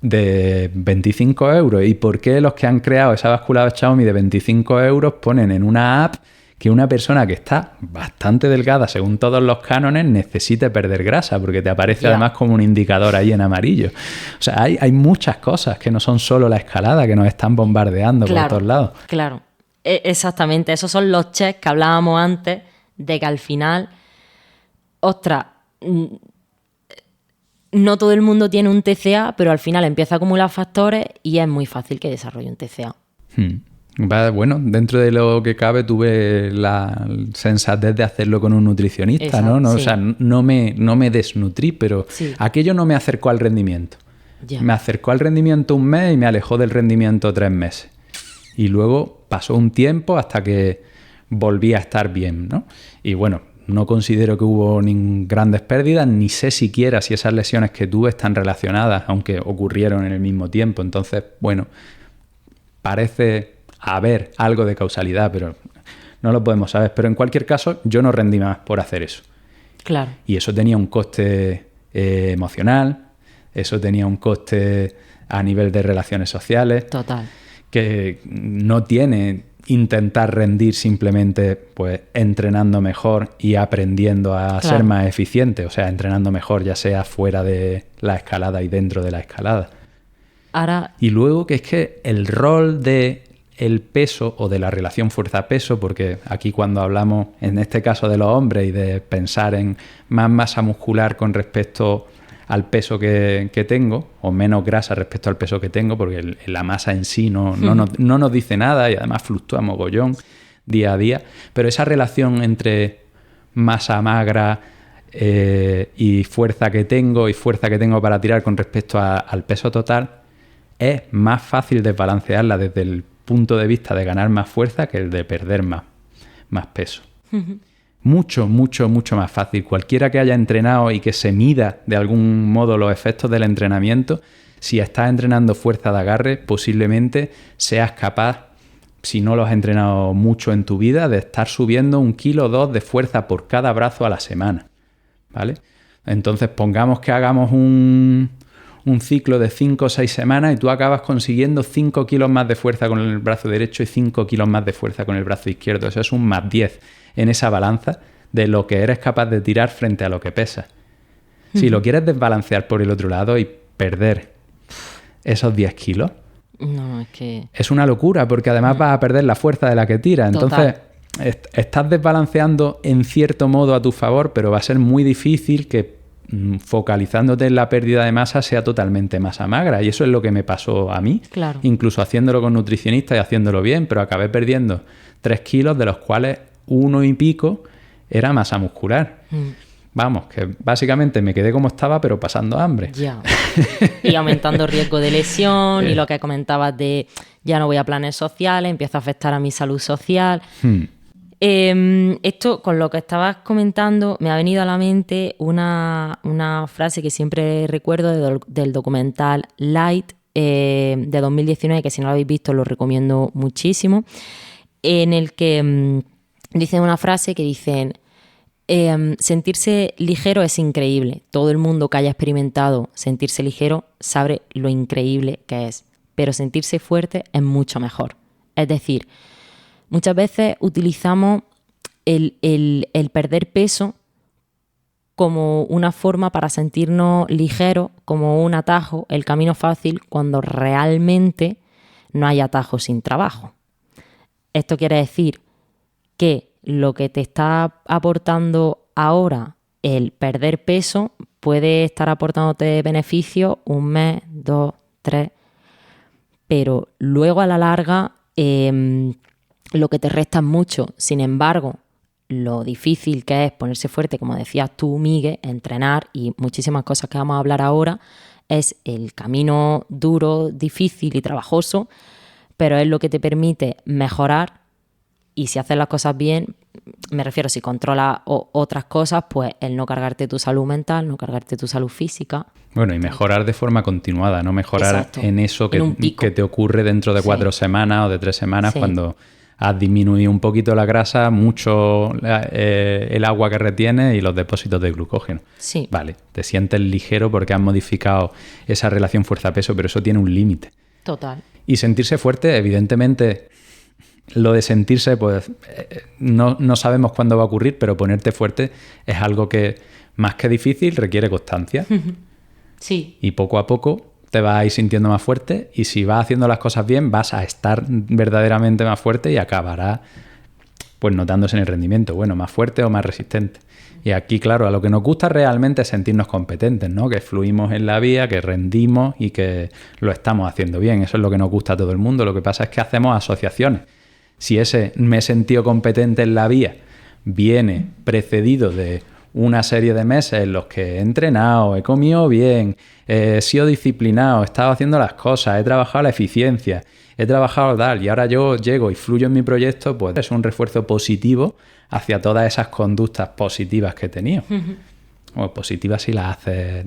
de 25 euros? ¿Y por qué los que han creado esa báscula Xiaomi de 25 euros ponen en una app que una persona que está bastante delgada, según todos los cánones, necesite perder grasa? Porque te aparece además como un indicador ahí en amarillo. O sea, hay muchas cosas que no son solo la escalada, que nos están bombardeando por todos lados. Claro, exactamente. Esos son los checks que hablábamos antes, de que al final, ostras, no todo el mundo tiene un TCA, pero al final empieza a acumular factores y es muy fácil que desarrolle un TCA. Bueno, dentro de lo que cabe tuve la sensatez de hacerlo con un nutricionista. Exacto, ¿no? O sea, no me desnutrí, pero aquello no me acercó al rendimiento. Me acercó al rendimiento un mes y me alejó del rendimiento 3 meses. Y luego pasó un tiempo hasta que volví a estar bien, ¿no? Y bueno, no considero que hubo ni grandes pérdidas, ni sé siquiera si esas lesiones que tuve están relacionadas, aunque ocurrieron en el mismo tiempo. Entonces, bueno, parece haber algo de causalidad, pero no lo podemos saber. Pero en cualquier caso, yo no rendí más por hacer eso. Claro. Y eso tenía un coste emocional, eso tenía un coste a nivel de relaciones sociales. Total. Que no tiene intentar rendir simplemente pues entrenando mejor y aprendiendo a ser más eficiente. O sea, entrenando mejor, ya sea fuera de la escalada y dentro de la escalada. Y luego que es que el rol de el peso o de la relación fuerza-peso, porque aquí cuando hablamos en este caso de los hombres y de pensar en más masa muscular con respecto al peso que tengo, o menos grasa respecto al peso que tengo, porque la masa en sí no nos dice nada y además fluctúa mogollón día a día, pero esa relación entre masa magra y fuerza que tengo para tirar con respecto al peso total, es más fácil desbalancearla desde el punto de vista de ganar más fuerza que el de perder más peso. Mucho, mucho, mucho más fácil. Cualquiera que haya entrenado y que se mida de algún modo los efectos del entrenamiento, si estás entrenando fuerza de agarre, posiblemente seas capaz, si no lo has entrenado mucho en tu vida, de estar subiendo 1 kilo o 2 de fuerza por cada brazo a la semana, ¿vale? Entonces pongamos que hagamos un ciclo de 5 o 6 semanas y tú acabas consiguiendo 5 kilos más de fuerza con el brazo derecho y 5 kilos más de fuerza con el brazo izquierdo. Eso es un más 10 en esa balanza de lo que eres capaz de tirar frente a lo que pesas. Si lo quieres desbalancear por el otro lado y perder esos 10 kilos, No, es que... Es una locura, porque además vas a perder la fuerza de la que tira. Entonces, estás desbalanceando en cierto modo a tu favor, pero va a ser muy difícil que focalizándote en la pérdida de masa sea totalmente masa magra. Y eso es lo que me pasó a mí. Claro. Incluso haciéndolo con nutricionista y haciéndolo bien, pero acabé perdiendo 3 kilos, de los cuales 1 y pico era masa muscular. Vamos, que básicamente me quedé como estaba, pero pasando hambre. Ya. Y aumentando riesgo de lesión, y lo que comentabas de ya no voy a planes sociales, empiezo a afectar a mi salud social. Esto, con lo que estabas comentando, me ha venido a la mente una frase que siempre recuerdo del documental Light de 2019, que si no lo habéis visto lo recomiendo muchísimo, en el que dicen una frase que dicen... sentirse ligero es increíble. Todo el mundo que haya experimentado sentirse ligero sabe lo increíble que es. Pero sentirse fuerte es mucho mejor. Es decir, muchas veces utilizamos el perder peso como una forma para sentirnos ligeros, como un atajo, el camino fácil, cuando realmente no hay atajo sin trabajo. Esto quiere decir que lo que te está aportando ahora el perder peso puede estar aportándote beneficios 1 mes, 2, 3, pero luego a la larga lo que te resta es mucho. Sin embargo, lo difícil que es ponerse fuerte, como decías tú, Miguel, entrenar y muchísimas cosas que vamos a hablar ahora, es el camino duro, difícil y trabajoso, pero es lo que te permite mejorar. Y si haces las cosas bien, me refiero, si controlas otras cosas, pues el no cargarte tu salud mental, no cargarte tu salud física. Bueno, y mejorar de forma continuada, no mejorar Exacto. en eso que te ocurre dentro de 4 semanas o de 3 semanas, cuando has disminuido un poquito la grasa, mucho el agua que retiene y los depósitos de glucógeno. Sí. Vale, te sientes ligero porque has modificado esa relación fuerza-peso, pero eso tiene un límite. Total. Y sentirse fuerte, evidentemente... Lo de sentirse, pues no sabemos cuándo va a ocurrir, pero ponerte fuerte es algo que, más que difícil, requiere constancia. Sí. Y poco a poco te vas a ir sintiendo más fuerte, y si vas haciendo las cosas bien, vas a estar verdaderamente más fuerte y acabará pues notándose en el rendimiento, bueno, más fuerte o más resistente. Y aquí, claro, a lo que nos gusta realmente es sentirnos competentes, ¿no? Que fluimos en la vía, que rendimos y que lo estamos haciendo bien. Eso es lo que nos gusta a todo el mundo. Lo que pasa es que hacemos asociaciones. Si ese me he sentido competente en la vía viene precedido de una serie de meses en los que he entrenado, he comido bien, he sido disciplinado, he estado haciendo las cosas, he trabajado la eficiencia, he trabajado tal, y ahora yo llego y fluyo en mi proyecto, pues es un refuerzo positivo hacia todas esas conductas positivas que he tenido. O positivas si las haces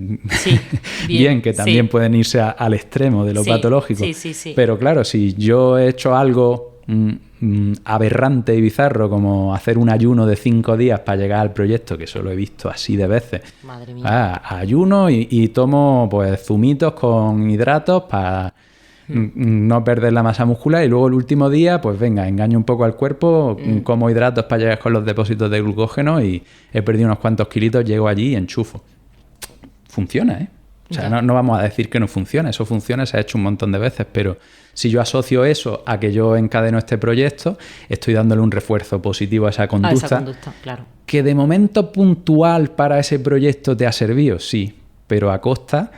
bien, que también pueden irse al extremo de lo patológico. Sí. Pero claro, si yo he hecho algo aberrante y bizarro, como hacer un ayuno de 5 días para llegar al proyecto, que eso lo he visto así de veces. Madre mía. Ayuno y tomo pues zumitos con hidratos para no perder la masa muscular, y luego el último día pues venga, engaño un poco al cuerpo, como hidratos para llegar con los depósitos de glucógeno y he perdido unos cuantos kilitos, llego allí y enchufo. Funciona, ¿eh? O sea, no vamos a decir que no funciona, eso funciona, se ha hecho un montón de veces, pero si yo asocio eso a que yo encadeno este proyecto, estoy dándole un refuerzo positivo a esa conducta, claro. Que de momento puntual para ese proyecto te ha servido, sí, pero a costa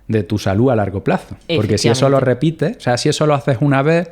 de tu salud a largo plazo. Porque si eso lo repites, o sea, si eso lo haces una vez,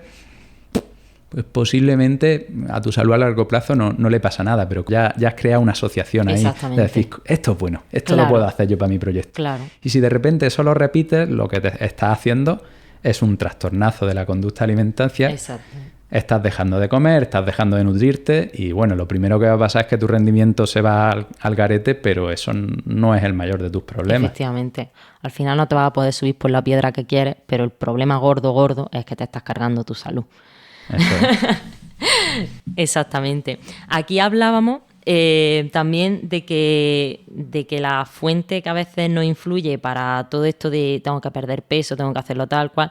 pues posiblemente a tu salud a largo plazo no le pasa nada, pero ya has creado una asociación ahí de decir, esto es bueno, esto lo puedo hacer yo para mi proyecto. Claro. Y si de repente eso lo repites, lo que te estás haciendo es un trastornazo de la conducta alimenticia. Exacto. Estás dejando de comer, estás dejando de nutrirte y bueno, lo primero que va a pasar es que tu rendimiento se va al garete, pero eso no es el mayor de tus problemas. Efectivamente. Al final no te vas a poder subir por la piedra que quieres, pero el problema gordo es que te estás cargando tu salud. Eso es. Exactamente. Aquí hablábamos también de que la fuente que a veces nos influye para todo esto de tengo que perder peso, tengo que hacerlo tal cual,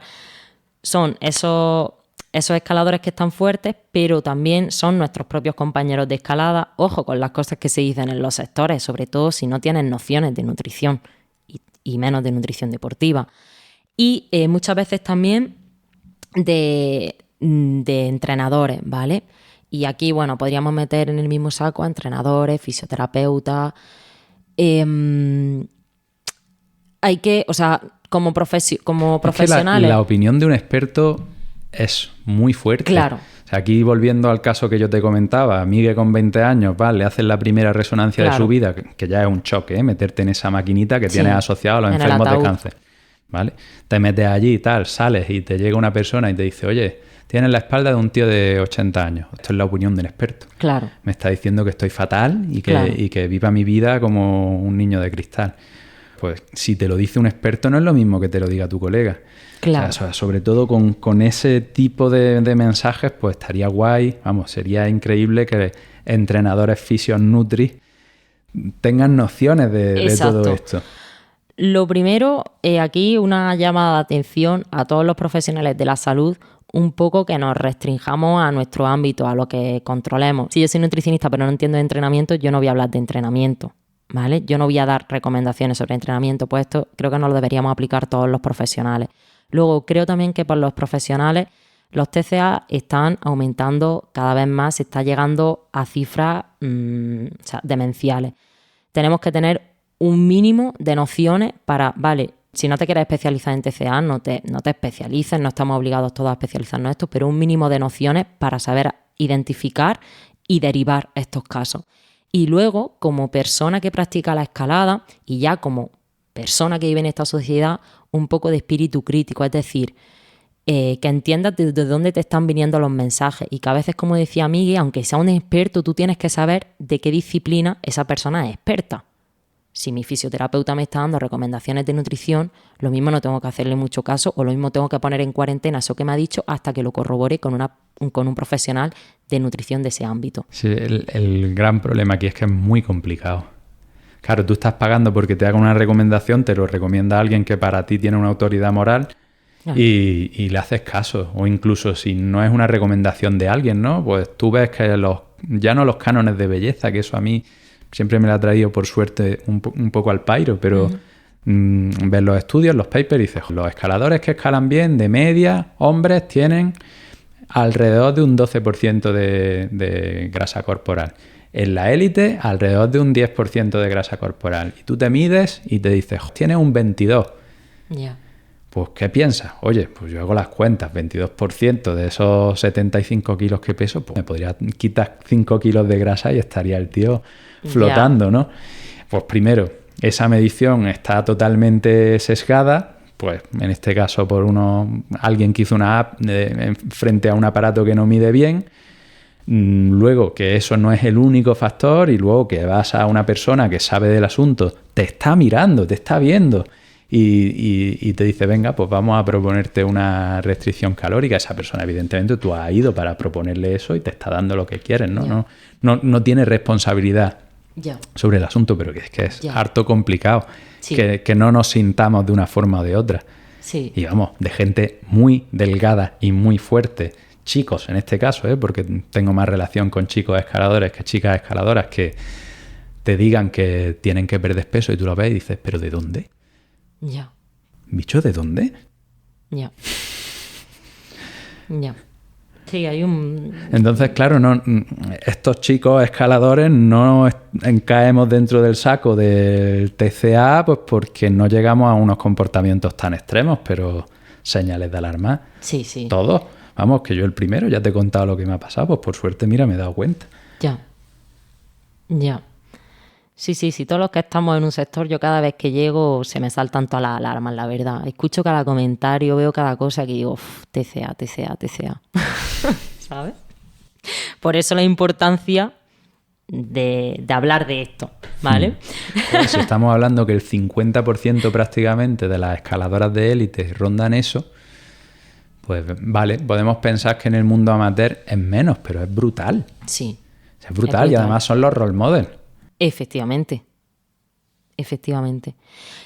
son esos escaladores que están fuertes, pero también son nuestros propios compañeros de escalada. Ojo con las cosas que se dicen en los sectores, sobre todo si no tienen nociones de nutrición y menos de nutrición deportiva. Y muchas veces también de entrenadores, ¿vale? Y aquí, bueno, podríamos meter en el mismo saco a entrenadores, fisioterapeutas. Hay que, o sea, como profesionales... Es que la opinión de un experto es muy fuerte. Claro. O sea, aquí volviendo al caso que yo te comentaba, Miguel con 20 años, le hacen la primera resonancia de su vida, que ya es un choque, ¿eh? Meterte en esa maquinita que tienes asociado a los enfermos de cáncer, ¿vale? Te metes allí y tal, sales y te llega una persona y te dice, oye, tienes la espalda de un tío de 80 años. Esto es la opinión del experto. Claro. Me está diciendo que estoy fatal y que viva mi vida como un niño de cristal. Pues si te lo dice un experto no es lo mismo que te lo diga tu colega. Claro. O sea, sobre todo con ese tipo de mensajes, pues estaría guay, vamos, sería increíble que entrenadores fisios nutris tengan nociones de todo esto. Lo primero, aquí una llamada de atención a todos los profesionales de la salud, un poco que nos restringamos a nuestro ámbito, a lo que controlemos. Si yo soy nutricionista pero no entiendo de entrenamiento, yo no voy a hablar de entrenamiento, ¿vale? Yo no voy a dar recomendaciones sobre entrenamiento, pues esto creo que no lo deberíamos aplicar todos los profesionales. Luego, creo también que por los profesionales los TCA están aumentando cada vez más, se está llegando a cifras demenciales. Tenemos que tener un mínimo de nociones para, vale, si no te quieres especializar en TCA, no te especialices, no estamos obligados todos a especializarnos en esto, pero un mínimo de nociones para saber identificar y derivar estos casos. Y luego, como persona que practica la escalada y ya como persona que vive en esta sociedad, un poco de espíritu crítico, es decir, que entiendas de dónde te están viniendo los mensajes y que a veces, como decía Miguel, aunque sea un experto, tú tienes que saber de qué disciplina esa persona es experta. Si mi fisioterapeuta me está dando recomendaciones de nutrición, lo mismo no tengo que hacerle mucho caso o lo mismo tengo que poner en cuarentena eso que me ha dicho hasta que lo corrobore con un profesional de nutrición de ese ámbito. Sí, el gran problema aquí es que es muy complicado. Claro, tú estás pagando porque te haga una recomendación, te lo recomienda alguien que para ti tiene una autoridad moral y le haces caso. O incluso si no es una recomendación de alguien, ¿no? Pues tú ves que ya no los cánones de belleza, que eso a mí siempre me lo ha traído por suerte un poco al pairo, pero ves los estudios, los papers y dices, los escaladores que escalan bien, de media, hombres tienen alrededor de un 12% de grasa corporal. En la élite, alrededor de un 10% de grasa corporal. Y tú te mides y te dices, tienes un 22%. Yeah. Pues, ¿qué piensas? Oye, pues yo hago las cuentas, 22% de esos 75 kilos que peso, pues me podría quitar 5 kilos de grasa y estaría el tío flotando, ¿no? Pues primero, esa medición está totalmente sesgada, pues en este caso por alguien que hizo una app frente a un aparato que no mide bien. Luego que eso no es el único factor y luego que vas a una persona que sabe del asunto, te está mirando, te está viendo y te dice, venga, pues vamos a proponerte una restricción calórica. Esa persona, evidentemente, tú has ido para proponerle eso y te está dando lo que quieres, ¿no? No tiene responsabilidad sobre el asunto, pero que es harto complicado que no nos sintamos de una forma o de otra. Sí. Y vamos, de gente muy delgada y muy fuerte, chicos en este caso, porque tengo más relación con chicos escaladores que chicas escaladoras, que te digan que tienen que perder peso y tú lo ves y dices, ¿pero de dónde? Ya. ¿Bicho, de dónde? Ya. Ya. Sí, hay un... Entonces, claro, estos chicos escaladores no caemos dentro del saco del TCA, pues porque no llegamos a unos comportamientos tan extremos, pero señales de alarma. Sí, sí. Todos. Vamos, que yo el primero, ya te he contado lo que me ha pasado, pues por suerte, mira, me he dado cuenta. Ya. Sí, todos los que estamos en un sector, yo cada vez que llego se me saltan todas las alarmas, la verdad. Escucho cada comentario, veo cada cosa que digo, TCA. ¿Sabes? Por eso la importancia de hablar de esto, ¿vale? Pues si estamos hablando que el 50% prácticamente de las escaladoras de élite rondan eso, pues vale, podemos pensar que en el mundo amateur es menos, pero es brutal. Sí. Es brutal y además son los role models. Efectivamente.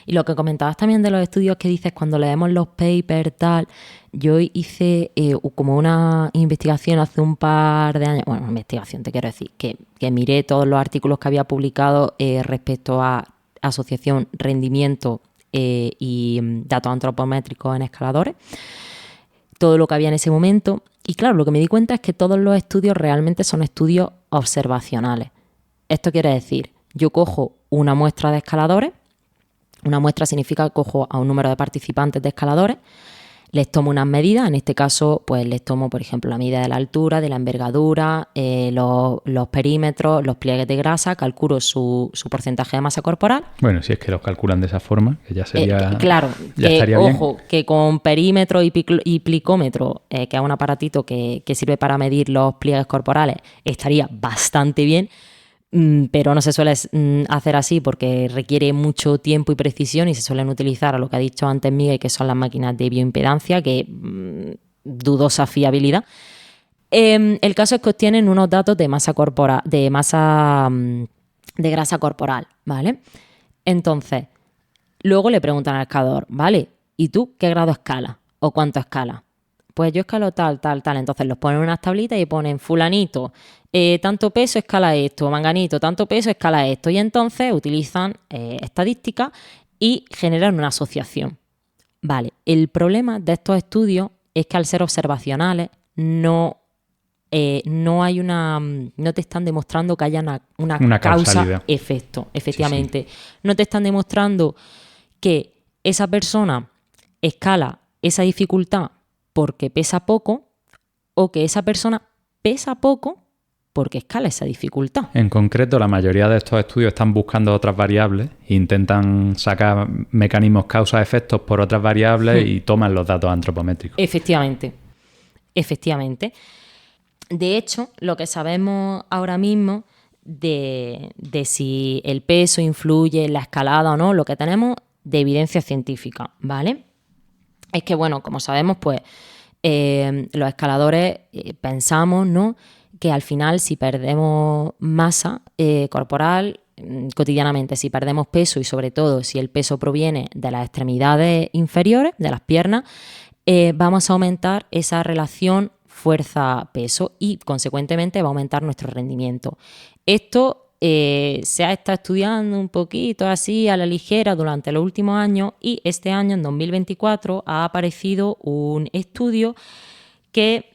Y lo que comentabas también de los estudios que dices cuando leemos los papers, tal, yo hice como una investigación hace un par de años, bueno, investigación te quiero decir, que miré todos los artículos que había publicado respecto a asociación, rendimiento y datos antropométricos en escaladores. todo lo que había en ese momento. Y claro, lo que me di cuenta es que todos los estudios realmente son estudios observacionales. Esto quiere decir, yo cojo una muestra de escaladores, una muestra significa que cojo a un número de participantes de escaladores, les tomo unas medidas, en este caso pues les tomo por ejemplo la medida de la altura, de la envergadura, los perímetros, los pliegues de grasa, calculo su porcentaje de masa corporal. Bueno, si es que los calculan de esa forma, que ya sería... claro, ya estaría ojo, bien. que con perímetro y plicómetro, que es un aparatito que sirve para medir los pliegues corporales, estaría bastante bien. Pero no se suele hacer así porque requiere mucho tiempo y precisión y se suelen utilizar a lo que ha dicho antes Miguel, que son las máquinas de bioimpedancia, que dudosa fiabilidad. El caso es que obtienen unos datos de masa corporal, de grasa corporal, ¿vale? Entonces, luego le preguntan al escalador, ¿vale? ¿Y tú qué grado escalas? ¿O cuánto escalas? Pues yo escalo tal. Entonces los ponen en unas tablitas y ponen fulanito, tanto peso escala esto, manganito, tanto peso escala esto. Y entonces utilizan estadísticas y generan una asociación. Vale, el problema de estos estudios es que al ser observacionales no hay no te están demostrando que haya una causa-efecto, efectivamente. Sí. No te están demostrando que esa persona escala esa dificultad porque pesa poco o que esa persona pesa poco porque escala esa dificultad. En concreto, la mayoría de estos estudios están buscando otras variables e intentan sacar mecanismos causa-efectos por otras variables y toman los datos antropométricos. Efectivamente. De hecho, lo que sabemos ahora mismo de si el peso influye en la escalada o no, lo que tenemos de evidencia científica, ¿vale? Es que, bueno, como sabemos, pues los escaladores pensamos, ¿no?, que al final si perdemos masa corporal cotidianamente, si perdemos peso y sobre todo si el peso proviene de las extremidades inferiores, de las piernas, vamos a aumentar esa relación fuerza-peso y consecuentemente va a aumentar nuestro rendimiento. Esto se ha estado estudiando un poquito así a la ligera durante los últimos años y este año, en 2024, ha aparecido un estudio que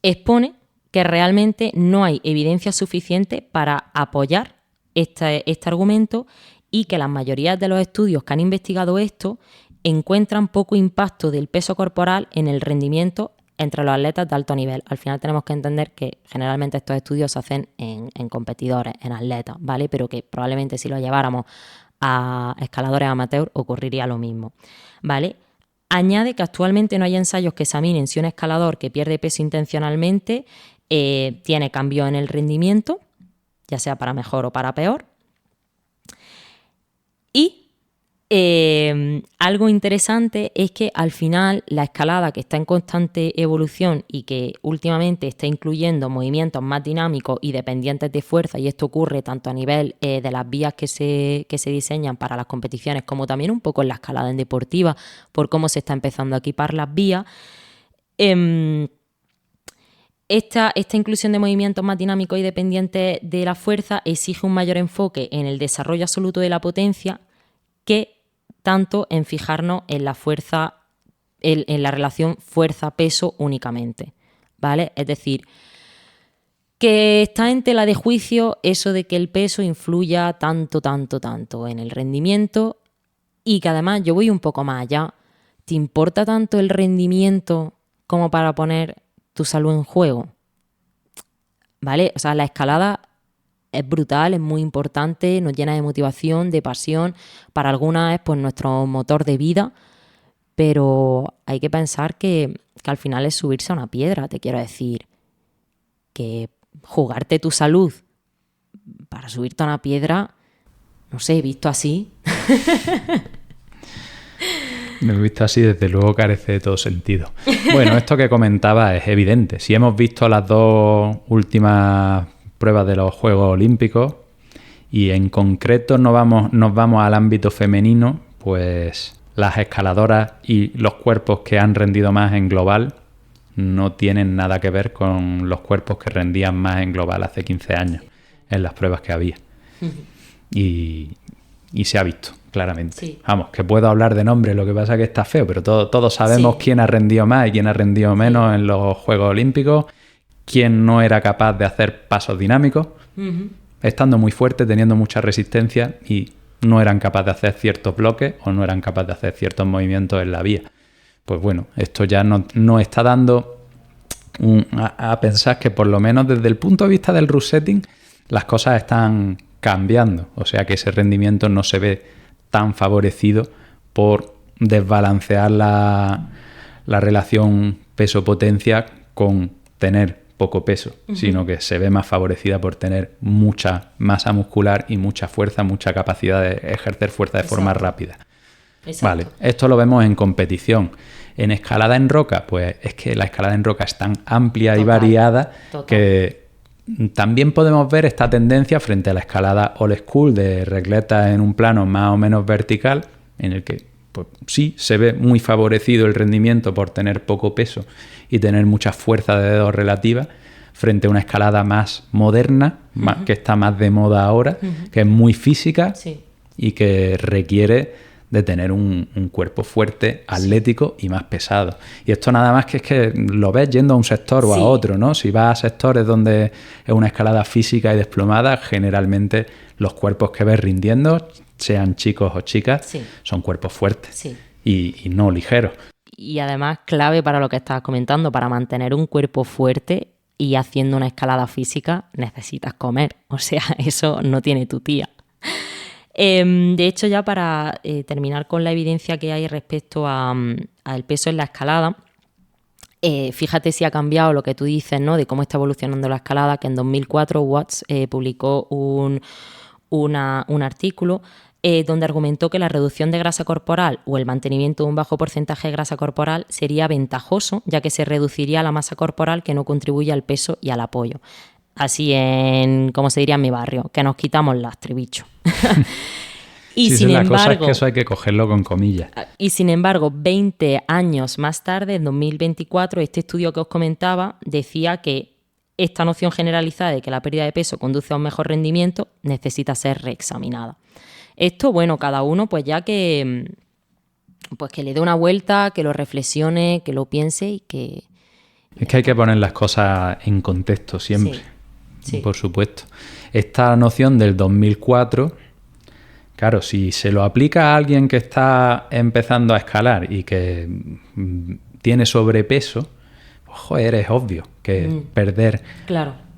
expone que realmente no hay evidencia suficiente para apoyar este argumento y que la mayoría de los estudios que han investigado esto encuentran poco impacto del peso corporal en el rendimiento entre los atletas de alto nivel. Al final tenemos que entender que generalmente estos estudios se hacen en competidores, en atletas, ¿vale? Pero que probablemente si lo lleváramos a escaladores amateur ocurriría lo mismo, ¿vale? Añade que actualmente no hay ensayos que examinen si un escalador que pierde peso intencionalmente tiene cambio en el rendimiento, ya sea para mejor o para peor. Y algo interesante es que al final la escalada, que está en constante evolución y que últimamente está incluyendo movimientos más dinámicos y dependientes de fuerza, y esto ocurre tanto a nivel de las vías que se diseñan para las competiciones como también un poco en la escalada en deportiva por cómo se está empezando a equipar las vías, esta inclusión de movimientos más dinámicos y dependientes de la fuerza exige un mayor enfoque en el desarrollo absoluto de la potencia que tanto en fijarnos en la fuerza, en la relación fuerza-peso únicamente, ¿vale? Es decir, que está en tela de juicio eso de que el peso influya tanto en el rendimiento y que además yo voy un poco más allá. ¿Te importa tanto el rendimiento como para poner tu salud en juego? ¿Vale? O sea, la escalada es brutal, es muy importante, nos llena de motivación, de pasión. Para algunas es pues nuestro motor de vida, pero hay que pensar que al final es subirse a una piedra, te quiero decir. Que jugarte tu salud para subirte a una piedra, no sé, visto así. Visto así, desde luego carece de todo sentido. Bueno, esto que comentaba es evidente. Si hemos visto las dos últimas pruebas de los Juegos Olímpicos y en concreto nos vamos al ámbito femenino, pues las escaladoras y los cuerpos que han rendido más en global no tienen nada que ver con los cuerpos que rendían más en global hace 15 años en las pruebas que había. Y y se ha visto claramente. Sí. Vamos, que puedo hablar de nombres, lo que pasa es que está feo, pero todos sabemos quién ha rendido más y quién ha rendido menos en los Juegos Olímpicos, quién no era capaz de hacer pasos dinámicos, estando muy fuerte, teniendo mucha resistencia y no eran capaces de hacer ciertos bloques o no eran capaces de hacer ciertos movimientos en la vía. Pues bueno, esto ya nos está dando a pensar que por lo menos desde el punto de vista del resetting las cosas están cambiando, o sea que ese rendimiento no se ve tan favorecido por desbalancear la relación peso-potencia con tener poco peso, sino que se ve más favorecida por tener mucha masa muscular y mucha fuerza, mucha capacidad de ejercer fuerza de forma rápida. Exacto. Vale, esto lo vemos en competición. En escalada en roca, pues es que la escalada en roca es tan amplia y variada que también podemos ver esta tendencia frente a la escalada old school de regletas en un plano más o menos vertical, en el que pues, sí se ve muy favorecido el rendimiento por tener poco peso y tener mucha fuerza de dedos relativa, frente a una escalada más moderna, que está más de moda ahora, que es muy física y que requiere de tener un cuerpo fuerte, atlético y más pesado. Y esto nada más que es que lo ves yendo a un sector o a otro, ¿no? Si vas a sectores donde es una escalada física y desplomada, generalmente los cuerpos que ves rindiendo, sean chicos o chicas, son cuerpos fuertes y no ligeros. Y además clave para lo que estabas comentando, para mantener un cuerpo fuerte y haciendo una escalada física necesitas comer. O sea, eso no tiene tu tía. De hecho, ya para terminar con la evidencia que hay respecto al peso en la escalada, fíjate si ha cambiado lo que tú dices, ¿no? De cómo está evolucionando la escalada, que en 2004 Watts publicó un artículo donde argumentó que la reducción de grasa corporal o el mantenimiento de un bajo porcentaje de grasa corporal sería ventajoso, ya que se reduciría la masa corporal que no contribuye al peso y al apoyo. Así como se diría en mi barrio, que nos quitamos lastre, bicho. Y sí, sin la embargo, cosa es que eso hay que cogerlo con comillas. Y sin embargo, 20 años más tarde, en 2024, este estudio que os comentaba decía que esta noción generalizada de que la pérdida de peso conduce a un mejor rendimiento necesita ser reexaminada. Esto, bueno, cada uno pues ya que le dé una vuelta, que lo reflexione, que lo piense y que... Es que hay que poner las cosas en contexto siempre, sí. Por supuesto. Esta noción del 2004, claro, si se lo aplica a alguien que está empezando a escalar y que tiene sobrepeso, pues, joder, es obvio que perder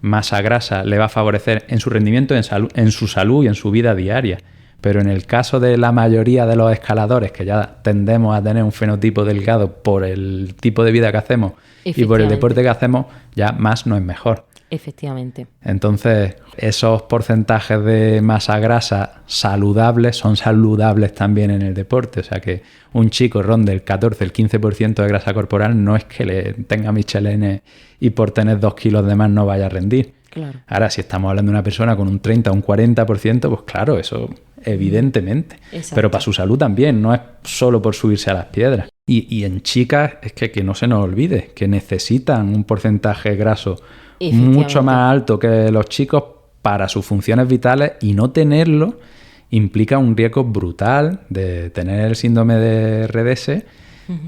masa grasa le va a favorecer en su rendimiento, en su salud y en su vida diaria. Pero en el caso de la mayoría de los escaladores, que ya tendemos a tener un fenotipo delgado por el tipo de vida que hacemos y por el deporte que hacemos, ya más no es mejor. Efectivamente. Entonces, esos porcentajes de masa grasa saludables son saludables también en el deporte. O sea, que un chico ronde el 14, el 15% de grasa corporal no es que le tenga Michelin y por tener 2 kilos de más no vaya a rendir. Claro. Ahora, si estamos hablando de una persona con un 30 o un 40%, pues claro, eso evidentemente. Exacto. Pero para su salud también, no es solo por subirse a las piedras. Y en chicas, es que no se nos olvide, que necesitan un porcentaje graso mucho más alto que los chicos para sus funciones vitales, y no tenerlo implica un riesgo brutal de tener el síndrome de RDS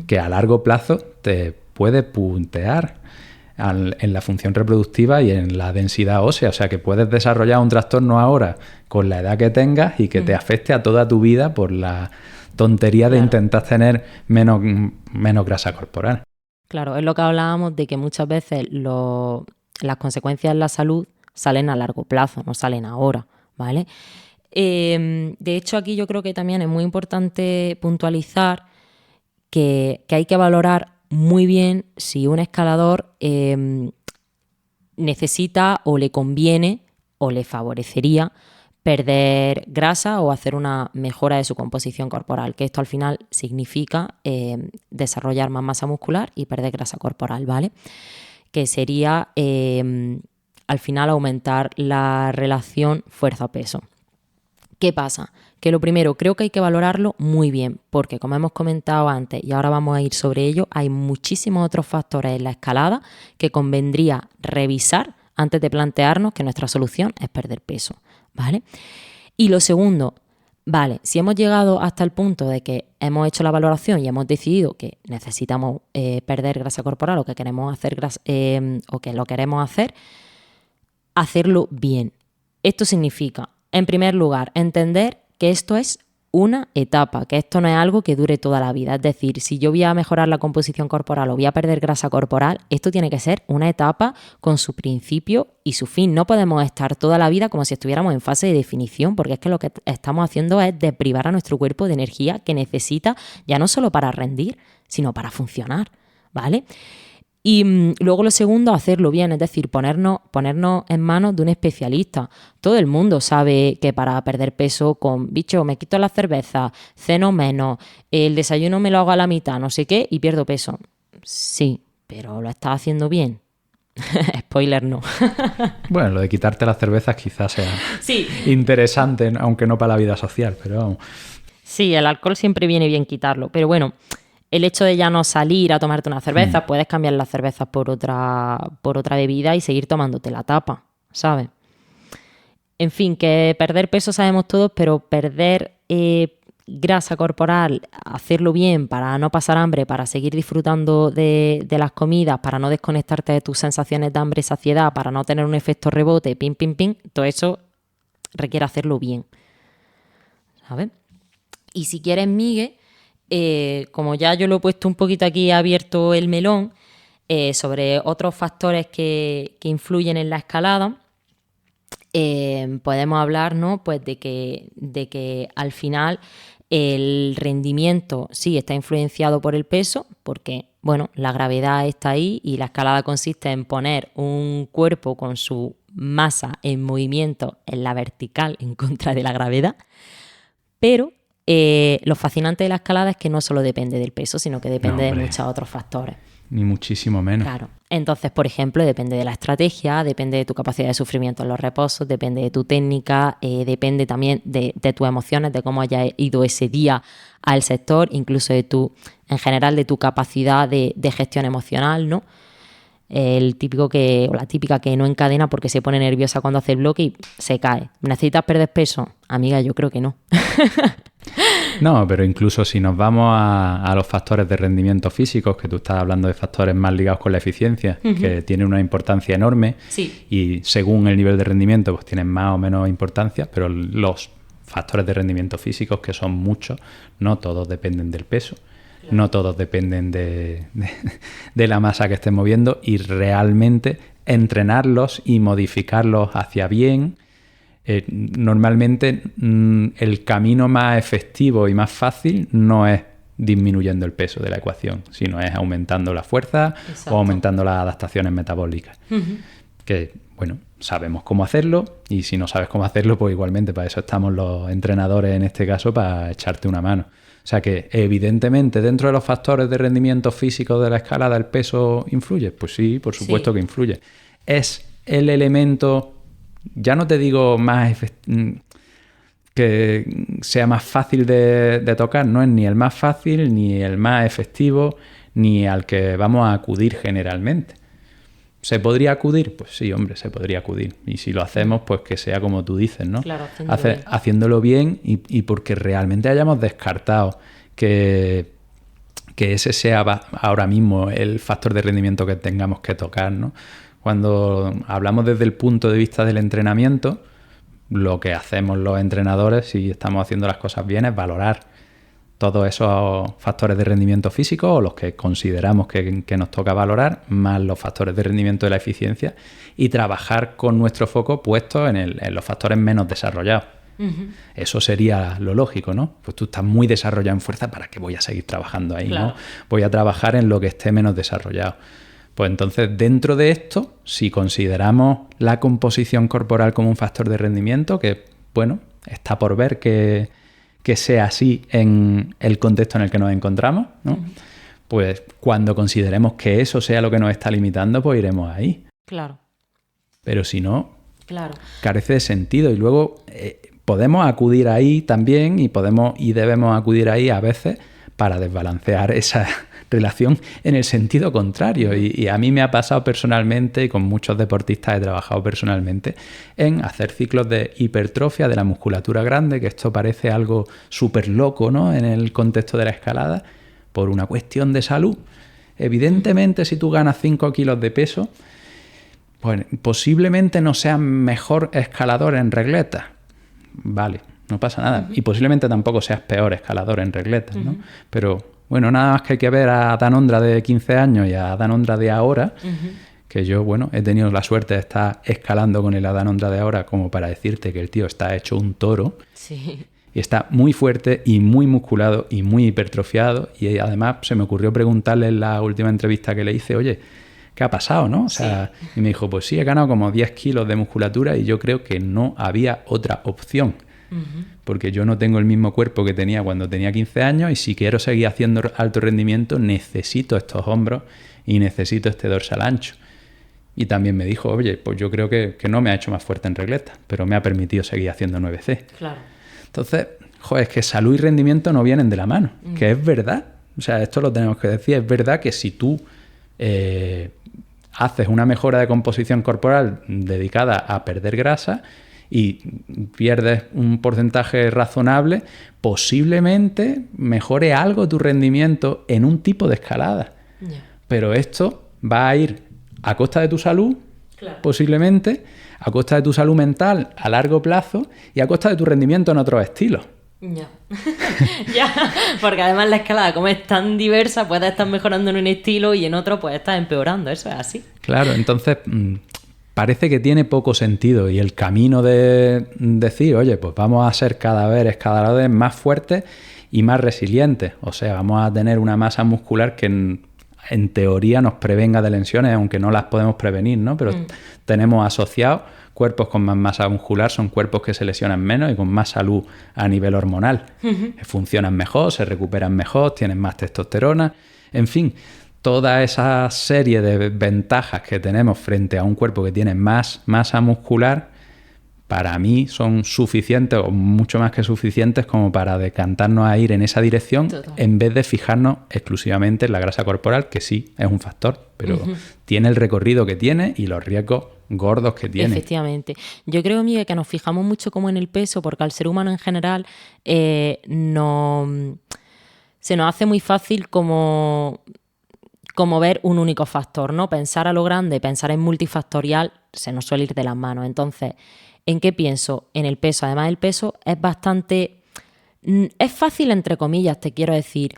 que a largo plazo te puede puntear en la función reproductiva y en la densidad ósea. O sea, que puedes desarrollar un trastorno ahora con la edad que tengas y que te afecte a toda tu vida por la tontería de intentar tener menos grasa corporal. Claro, es lo que hablábamos de que muchas veces las consecuencias en la salud salen a largo plazo, no salen ahora, ¿vale? De hecho, aquí yo creo que también es muy importante puntualizar que hay que valorar muy bien si un escalador necesita o le conviene o le favorecería perder grasa o hacer una mejora de su composición corporal, que esto al final significa desarrollar más masa muscular y perder grasa corporal, ¿vale? Que sería al final aumentar la relación fuerza-peso. ¿Qué pasa? Que lo primero, creo que hay que valorarlo muy bien, porque como hemos comentado antes y ahora vamos a ir sobre ello, hay muchísimos otros factores en la escalada que convendría revisar antes de plantearnos que nuestra solución es perder peso, ¿vale? Y lo segundo, Vale, si hemos llegado hasta el punto de que hemos hecho la valoración y hemos decidido que necesitamos perder grasa corporal o que queremos hacer o que lo queremos hacer, hacerlo bien. Esto significa, en primer lugar, entender que esto es una etapa, que esto no es algo que dure toda la vida. Es decir, si yo voy a mejorar la composición corporal o voy a perder grasa corporal, esto tiene que ser una etapa con su principio y su fin. No podemos estar toda la vida como si estuviéramos en fase de definición, porque es que lo que estamos haciendo es deprivar a nuestro cuerpo de energía que necesita ya no solo para rendir, sino para funcionar, ¿vale? Y luego lo segundo, hacerlo bien, es decir, ponernos en manos de un especialista. Todo el mundo sabe que para perder peso me quito la cerveza, ceno menos, el desayuno me lo hago a la mitad, no sé qué, y pierdo peso. Sí, pero ¿lo estás haciendo bien? Spoiler, no. Bueno, lo de quitarte las cervezas quizás sea interesante, aunque no para la vida social, pero vamos. Sí, el alcohol siempre viene bien quitarlo, pero bueno, el hecho de ya no salir a tomarte una cerveza, puedes cambiar las cervezas por otra bebida y seguir tomándote la tapa, ¿sabes? En fin, que perder peso sabemos todos, pero perder grasa corporal, hacerlo bien para no pasar hambre, para seguir disfrutando de las comidas, para no desconectarte de tus sensaciones de hambre y saciedad, para no tener un efecto rebote, pim, pim, pim, todo eso requiere hacerlo bien, ¿sabes? Y si quieres, Migue, como ya yo lo he puesto un poquito aquí abierto el melón, sobre otros factores que influyen en la escalada, podemos hablar, ¿no? Pues de que al final el rendimiento sí está influenciado por el peso, porque bueno, la gravedad está ahí y la escalada consiste en poner un cuerpo con su masa en movimiento en la vertical en contra de la gravedad, pero lo fascinante de la escalada es que no solo depende del peso, sino que depende de muchos otros factores. Ni muchísimo menos. Claro. Entonces, por ejemplo, depende de la estrategia, depende de tu capacidad de sufrimiento en los reposos, depende de tu técnica, depende también de tus emociones, de cómo hayas ido ese día al sector, incluso en general, de tu capacidad de gestión emocional, ¿no? El típico o la típica que no encadena porque se pone nerviosa cuando hace el bloque y se cae. ¿Necesitas perder peso? Amiga, yo creo que no. No, pero incluso si nos vamos a los factores de rendimiento físicos, que tú estás hablando de factores más ligados con la eficiencia, que tienen una importancia enorme, y según el nivel de rendimiento pues tienen más o menos importancia, pero los factores de rendimiento físicos, que son muchos, no todos dependen del peso. No todos dependen de la masa que estés moviendo, y realmente entrenarlos y modificarlos hacia bien, normalmente el camino más efectivo y más fácil no es disminuyendo el peso de la ecuación, sino es aumentando la fuerza. Exacto. O aumentando las adaptaciones metabólicas. Que, bueno, sabemos cómo hacerlo, y si no sabes cómo hacerlo, pues igualmente para eso estamos los entrenadores en este caso, para echarte una mano. O sea que, evidentemente, dentro de los factores de rendimiento físico de la escalada, ¿el peso influye? Pues sí, por supuesto que influye. Es el elemento, ya no te digo que sea más fácil de tocar, no es ni el más fácil, ni el más efectivo, ni al que vamos a acudir generalmente. ¿Se podría acudir? Pues sí, hombre, se podría acudir. Y si lo hacemos, pues que sea como tú dices, ¿no? Claro, haciéndolo bien y porque realmente hayamos descartado que ese sea ahora mismo el factor de rendimiento que tengamos que tocar, ¿no? Cuando hablamos desde el punto de vista del entrenamiento, lo que hacemos los entrenadores, si estamos haciendo las cosas bien, es valorar todos esos factores de rendimiento físico, o los que consideramos que nos toca valorar, más los factores de rendimiento de la eficiencia, y trabajar con nuestro foco puesto en los factores menos desarrollados. Eso sería lo lógico, ¿no? Pues tú estás muy desarrollado en fuerza, ¿para qué voy a seguir trabajando ahí? Claro. ¿No? Voy a trabajar en lo que esté menos desarrollado. Pues entonces, dentro de esto, si consideramos la composición corporal como un factor de rendimiento, que, bueno, está por ver que sea así en el contexto en el que nos encontramos, ¿no? Pues cuando consideremos que eso sea lo que nos está limitando, pues iremos ahí. Claro. Pero si no, carece de sentido. Y luego podemos acudir ahí también, y debemos acudir ahí a veces para desbalancear esa relación en el sentido contrario. Y a mí me ha pasado personalmente, y con muchos deportistas he trabajado personalmente, en hacer ciclos de hipertrofia de la musculatura grande, que esto parece algo súper loco, ¿no?, en el contexto de la escalada, por una cuestión de salud. Evidentemente, si tú ganas 5 kilos de peso, pues posiblemente no seas mejor escalador en regletas. Vale, no pasa nada. Y posiblemente tampoco seas peor escalador en regletas, ¿no? Pero bueno, nada más que hay que ver a Dan Ondra de 15 años y a Dan Ondra de ahora, que yo, bueno, he tenido la suerte de estar escalando con el Dan Ondra de ahora como para decirte que el tío está hecho un toro. Sí. Y está muy fuerte y muy musculado y muy hipertrofiado. Y además se me ocurrió preguntarle en la última entrevista que le hice, oye, ¿qué ha pasado, no? O sea, sí. Y me dijo, pues sí, he ganado como 10 kilos de musculatura y yo creo que no había otra opción. Porque yo no tengo el mismo cuerpo que tenía cuando tenía 15 años y si quiero seguir haciendo alto rendimiento necesito estos hombros y necesito este dorsal ancho. Y también me dijo, oye, pues yo creo que no me ha hecho más fuerte en regletas, pero me ha permitido seguir haciendo 9C. Claro. Entonces, joder, es que salud y rendimiento no vienen de la mano, que es verdad. O sea, esto lo tenemos que decir. Es verdad que si tú haces una mejora de composición corporal dedicada a perder grasa y pierdes un porcentaje razonable, posiblemente mejore algo tu rendimiento en un tipo de escalada. Yeah. Pero esto va a ir a costa de tu salud, claro, posiblemente, a costa de tu salud mental a largo plazo y a costa de tu rendimiento en otros estilos. Ya. Ya, porque además la escalada, como es tan diversa, puedes estar mejorando en un estilo y en otro pues estás empeorando, eso es así. Claro, entonces parece que tiene poco sentido y el camino de decir, oye, pues vamos a ser cada vez escaladores más fuertes y más resilientes, o sea, vamos a tener una masa muscular que en teoría nos prevenga de lesiones, aunque no las podemos prevenir, ¿no? Pero tenemos asociados cuerpos con más masa muscular, son cuerpos que se lesionan menos y con más salud a nivel hormonal. Funcionan mejor, se recuperan mejor, tienen más testosterona, en fin, toda esa serie de ventajas que tenemos frente a un cuerpo que tiene más masa muscular, para mí son suficientes o mucho más que suficientes como para decantarnos a ir en esa dirección. Total. En vez de fijarnos exclusivamente en la grasa corporal, que sí es un factor, pero tiene el recorrido que tiene y los riesgos gordos que tiene. Efectivamente. Yo creo, Miguel, que nos fijamos mucho como en el peso porque al ser humano en general se nos hace muy fácil como ver un único factor, ¿no? Pensar a lo grande, pensar en multifactorial, se nos suele ir de las manos. Entonces, ¿en qué pienso? En el peso. Además, el peso es bastante... Es fácil, entre comillas, te quiero decir.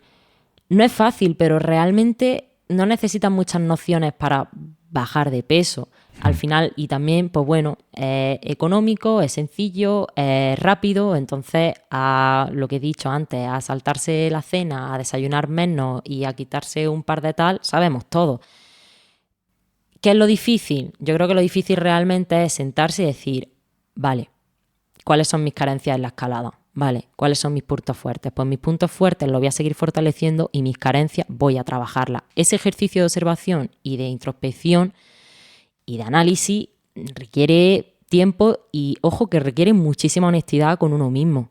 No es fácil, pero realmente no necesitas muchas nociones para bajar de peso. Al final, y también, pues bueno, es económico, es sencillo, es rápido. Entonces, a lo que he dicho antes, a saltarse la cena, a desayunar menos y a quitarse un par de tal, sabemos todo. ¿Qué es lo difícil? Yo creo que lo difícil realmente es sentarse y decir, vale, ¿cuáles son mis carencias en la escalada? Vale, ¿cuáles son mis puntos fuertes? Pues mis puntos fuertes los voy a seguir fortaleciendo y mis carencias voy a trabajarlas. Ese ejercicio de observación y de introspección y de análisis requiere tiempo y, ojo, que requiere muchísima honestidad con uno mismo.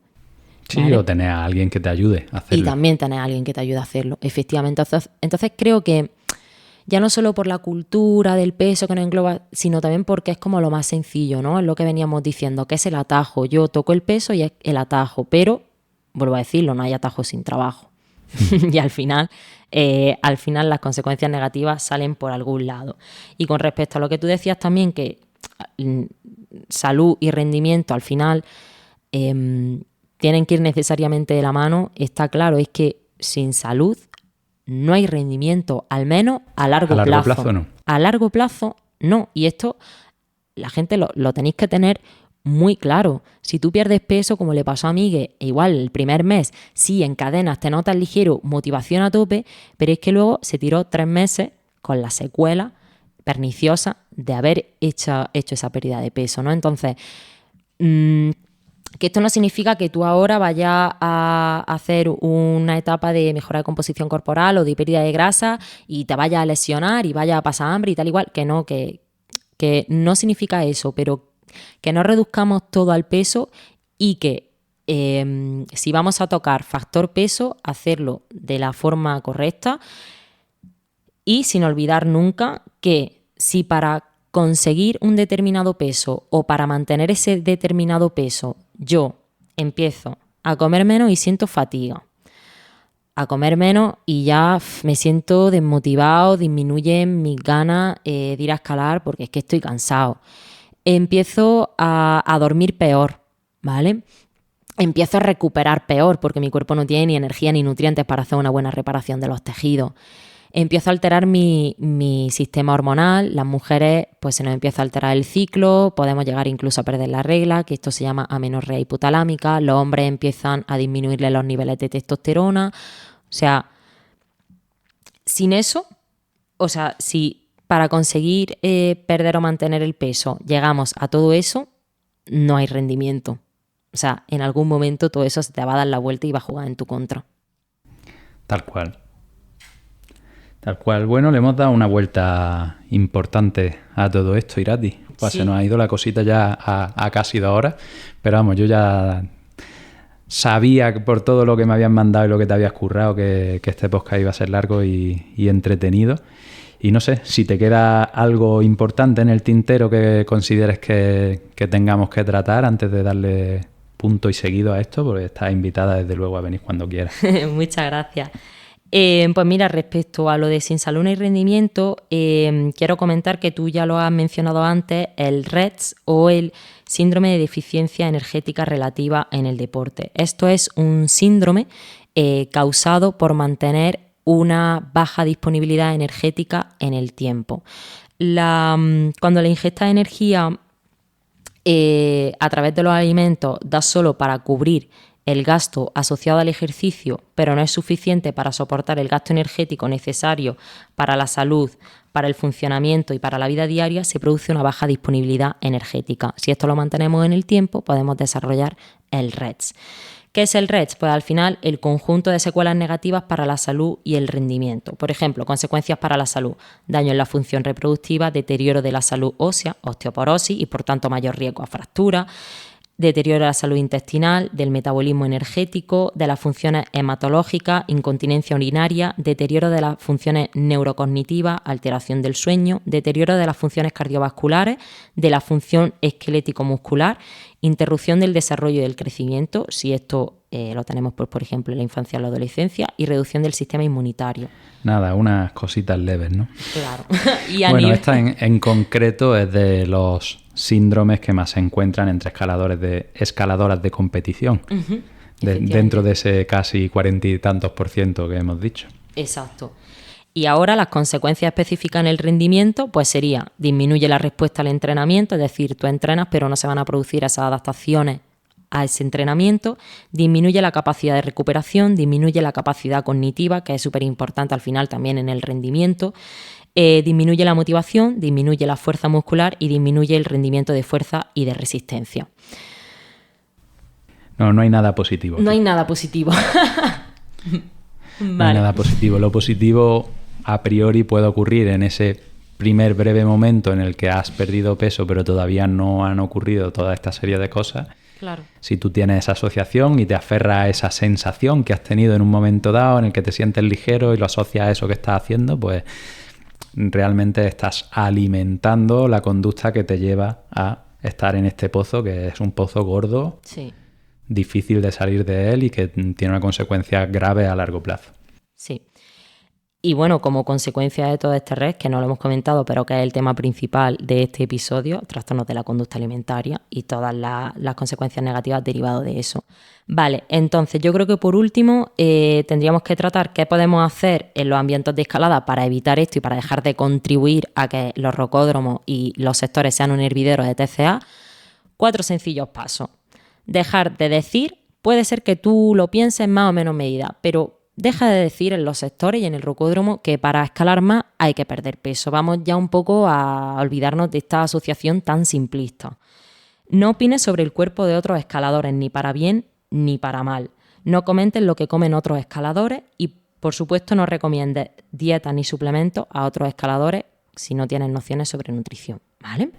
Sí, ¿vale? O tener a alguien que te ayude a hacerlo. Y también tener a alguien que te ayude a hacerlo, efectivamente. Entonces creo que ya no solo por la cultura del peso que nos engloba, sino también porque es como lo más sencillo, ¿no? Es lo que veníamos diciendo, que es el atajo. Yo toco el peso y es el atajo, pero, vuelvo a decirlo, no hay atajo sin trabajo. Y al final las consecuencias negativas salen por algún lado. Y con respecto a lo que tú decías también, que salud y rendimiento al final tienen que ir necesariamente de la mano, está claro, es que sin salud no hay rendimiento, al menos a largo plazo. A largo plazo no. A largo plazo no. Y esto la gente lo tenéis que tener muy claro. Si tú pierdes peso, como le pasó a Miguel, igual el primer mes, sí, encadenas, te notas ligero, motivación a tope, pero es que luego se tiró 3 meses con la secuela perniciosa de haber hecho esa pérdida de peso, ¿no? Entonces, que esto no significa que tú ahora vayas a hacer una etapa de mejora de composición corporal o de pérdida de grasa y te vayas a lesionar y vayas a pasar hambre y tal igual, que no, que no significa eso, pero que no reduzcamos todo al peso y que si vamos a tocar factor peso, hacerlo de la forma correcta, Y sin olvidar nunca que si para conseguir un determinado peso o para mantener ese determinado peso yo empiezo a comer menos y siento fatiga, a comer menos y ya me siento desmotivado, disminuyen mis ganas de ir a escalar porque es que estoy cansado. Empiezo a dormir peor, ¿vale? Empiezo a recuperar peor porque mi cuerpo no tiene ni energía ni nutrientes para hacer una buena reparación de los tejidos. Empiezo a alterar mi sistema hormonal. Las mujeres pues se nos empieza a alterar el ciclo, podemos llegar incluso a perder la regla, que esto se llama amenorrea hiputalámica. Los hombres empiezan a disminuirle los niveles de testosterona. O sea, sin eso, o sea, si para conseguir perder o mantener el peso llegamos a todo eso, no hay rendimiento. O sea, en algún momento todo eso se te va a dar la vuelta y va a jugar en tu contra. Tal cual. Tal cual. Bueno, le hemos dado una vuelta importante a todo esto, Irati. Pues sí. Se nos ha ido la cosita ya a casi 2 horas. Pero vamos, yo ya sabía por todo lo que me habían mandado y lo que te habías currado que este podcast iba a ser largo y entretenido. Y no sé, si te queda algo importante en el tintero que consideres que tengamos que tratar antes de darle punto y seguido a esto, porque estás invitada desde luego a venir cuando quieras. Muchas gracias. Pues mira, respecto a lo de sin salud y rendimiento, quiero comentar que tú ya lo has mencionado antes, el REDS o el síndrome de deficiencia energética relativa en el deporte. Esto es un síndrome causado por mantener una baja disponibilidad energética en el tiempo. Cuando la ingesta de energía a través de los alimentos da solo para cubrir el gasto asociado al ejercicio, pero no es suficiente para soportar el gasto energético necesario para la salud, para el funcionamiento y para la vida diaria, se produce una baja disponibilidad energética. Si esto lo mantenemos en el tiempo, podemos desarrollar el REDS. ¿Qué es el REDS? Pues al final el conjunto de secuelas negativas para la salud y el rendimiento. Por ejemplo, consecuencias para la salud: daño en la función reproductiva, deterioro de la salud ósea, osteoporosis y por tanto mayor riesgo a fractura, deterioro de la salud intestinal, del metabolismo energético, de las funciones hematológicas, incontinencia urinaria, deterioro de las funciones neurocognitivas, alteración del sueño, deterioro de las funciones cardiovasculares, de la función esquelético-muscular, interrupción del desarrollo y del crecimiento, si esto lo tenemos pues, por ejemplo en la infancia o la adolescencia, y reducción del sistema inmunitario. Nada, unas cositas leves, ¿no? Claro. Bueno, esta en concreto es de los síndromes que más se encuentran entre escaladoras de competición, dentro de ese casi 40 y tantos % que hemos dicho. Exacto. Y ahora las consecuencias específicas en el rendimiento pues sería: disminuye la respuesta al entrenamiento, es decir, tú entrenas pero no se van a producir esas adaptaciones a ese entrenamiento, disminuye la capacidad de recuperación, disminuye la capacidad cognitiva, que es súper importante al final también en el rendimiento, disminuye la motivación, disminuye la fuerza muscular y disminuye el rendimiento de fuerza y de resistencia. No hay nada positivo. No hay nada positivo. Vale. No hay nada positivo. Lo positivo a priori puede ocurrir en ese primer breve momento en el que has perdido peso pero todavía no han ocurrido toda esta serie de cosas. Claro. Si tú tienes esa asociación y te aferras a esa sensación que has tenido en un momento dado en el que te sientes ligero y lo asocias a eso que estás haciendo, pues realmente estás alimentando la conducta que te lleva a estar en este pozo, que es un pozo gordo, sí, difícil de salir de él y que tiene una consecuencia grave a largo plazo. Sí. Y bueno, como consecuencia de todo este REDS, que no lo hemos comentado, pero que es el tema principal de este episodio, trastornos de la conducta alimentaria y todas las consecuencias negativas derivadas de eso. Vale, entonces yo creo que por último tendríamos que tratar qué podemos hacer en los ambientes de escalada para evitar esto y para dejar de contribuir a que los rocódromos y los sectores sean un hervidero de TCA. 4 sencillos pasos. Dejar de decir, puede ser que tú lo pienses en más o menos medida, pero deja de decir en los sectores y en el rocódromo que para escalar más hay que perder peso. Vamos ya un poco a olvidarnos de esta asociación tan simplista. No opines sobre el cuerpo de otros escaladores, ni para bien ni para mal. No comentes lo que comen otros escaladores y, por supuesto, no recomiendes dietas ni suplementos a otros escaladores si no tienes nociones sobre nutrición, ¿vale?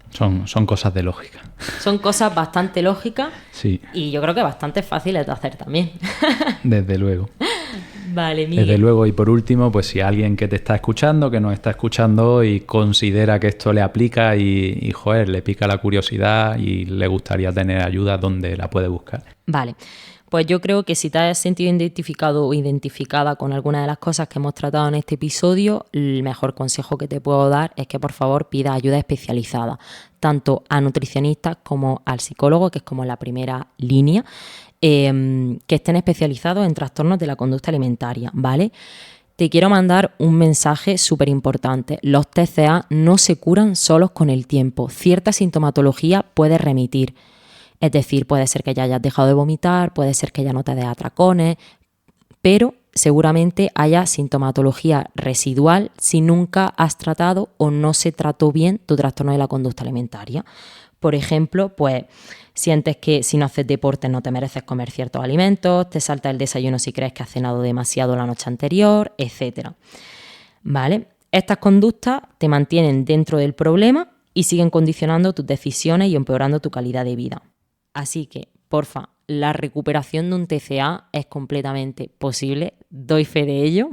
Son cosas de lógica. Son cosas bastante lógicas, sí, y yo creo que bastante fáciles de hacer también. Desde luego. Vale, Miguel. Desde luego, y por último, pues si alguien que te está escuchando, que nos está escuchando hoy, considera que esto le aplica y joder, le pica la curiosidad y le gustaría tener ayuda, ¿dónde la puede buscar? Vale, pues yo creo que si te has sentido identificado o identificada con alguna de las cosas que hemos tratado en este episodio, el mejor consejo que te puedo dar es que por favor pidas ayuda especializada, tanto a nutricionistas como al psicólogo, que es como la primera línea, que estén especializados en trastornos de la conducta alimentaria, ¿vale? Te quiero mandar un mensaje súper importante. Los TCA no se curan solos con el tiempo. Cierta sintomatología puede remitir. Es decir, puede ser que ya hayas dejado de vomitar, puede ser que ya no te des atracones, pero seguramente haya sintomatología residual si nunca has tratado o no se trató bien tu trastorno de la conducta alimentaria. Por ejemplo, pues sientes que si no haces deporte no te mereces comer ciertos alimentos, te salta el desayuno si crees que has cenado demasiado la noche anterior, etc. ¿Vale? Estas conductas te mantienen dentro del problema y siguen condicionando tus decisiones y empeorando tu calidad de vida. Así que, porfa, la recuperación de un TCA es completamente posible, doy fe de ello,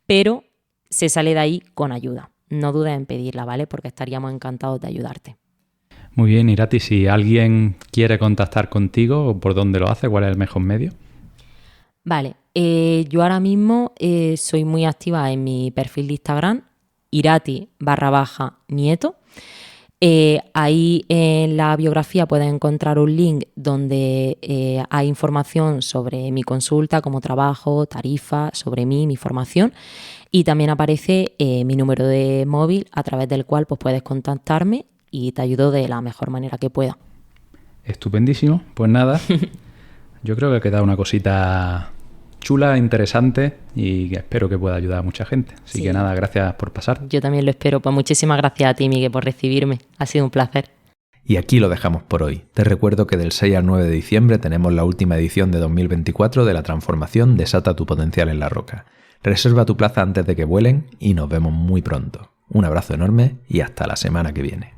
pero se sale de ahí con ayuda. No dudes en pedirla, ¿vale? Porque estaríamos encantados de ayudarte. Muy bien, Irati, si alguien quiere contactar contigo, ¿por dónde lo hace? ¿Cuál es el mejor medio? Vale, yo ahora mismo soy muy activa en mi perfil de Instagram, Irati_Nieto. Ahí en la biografía puedes encontrar un link donde hay información sobre mi consulta, cómo trabajo, tarifa, sobre mí, mi formación, y también aparece mi número de móvil a través del cual pues, puedes contactarme y te ayudo de la mejor manera que pueda. Estupendísimo, pues nada, yo creo que ha quedado una cosita chula, interesante y espero que pueda ayudar a mucha gente. Así que nada, gracias por pasar. Yo también lo espero. Pues muchísimas gracias a ti, Miguel, por recibirme. Ha sido un placer. Y aquí lo dejamos por hoy. Te recuerdo que del 6 al 9 de diciembre tenemos la última edición de 2024 de la transformación Desata tu potencial en la roca. Reserva tu plaza antes de que vuelen y nos vemos muy pronto. Un abrazo enorme y hasta la semana que viene.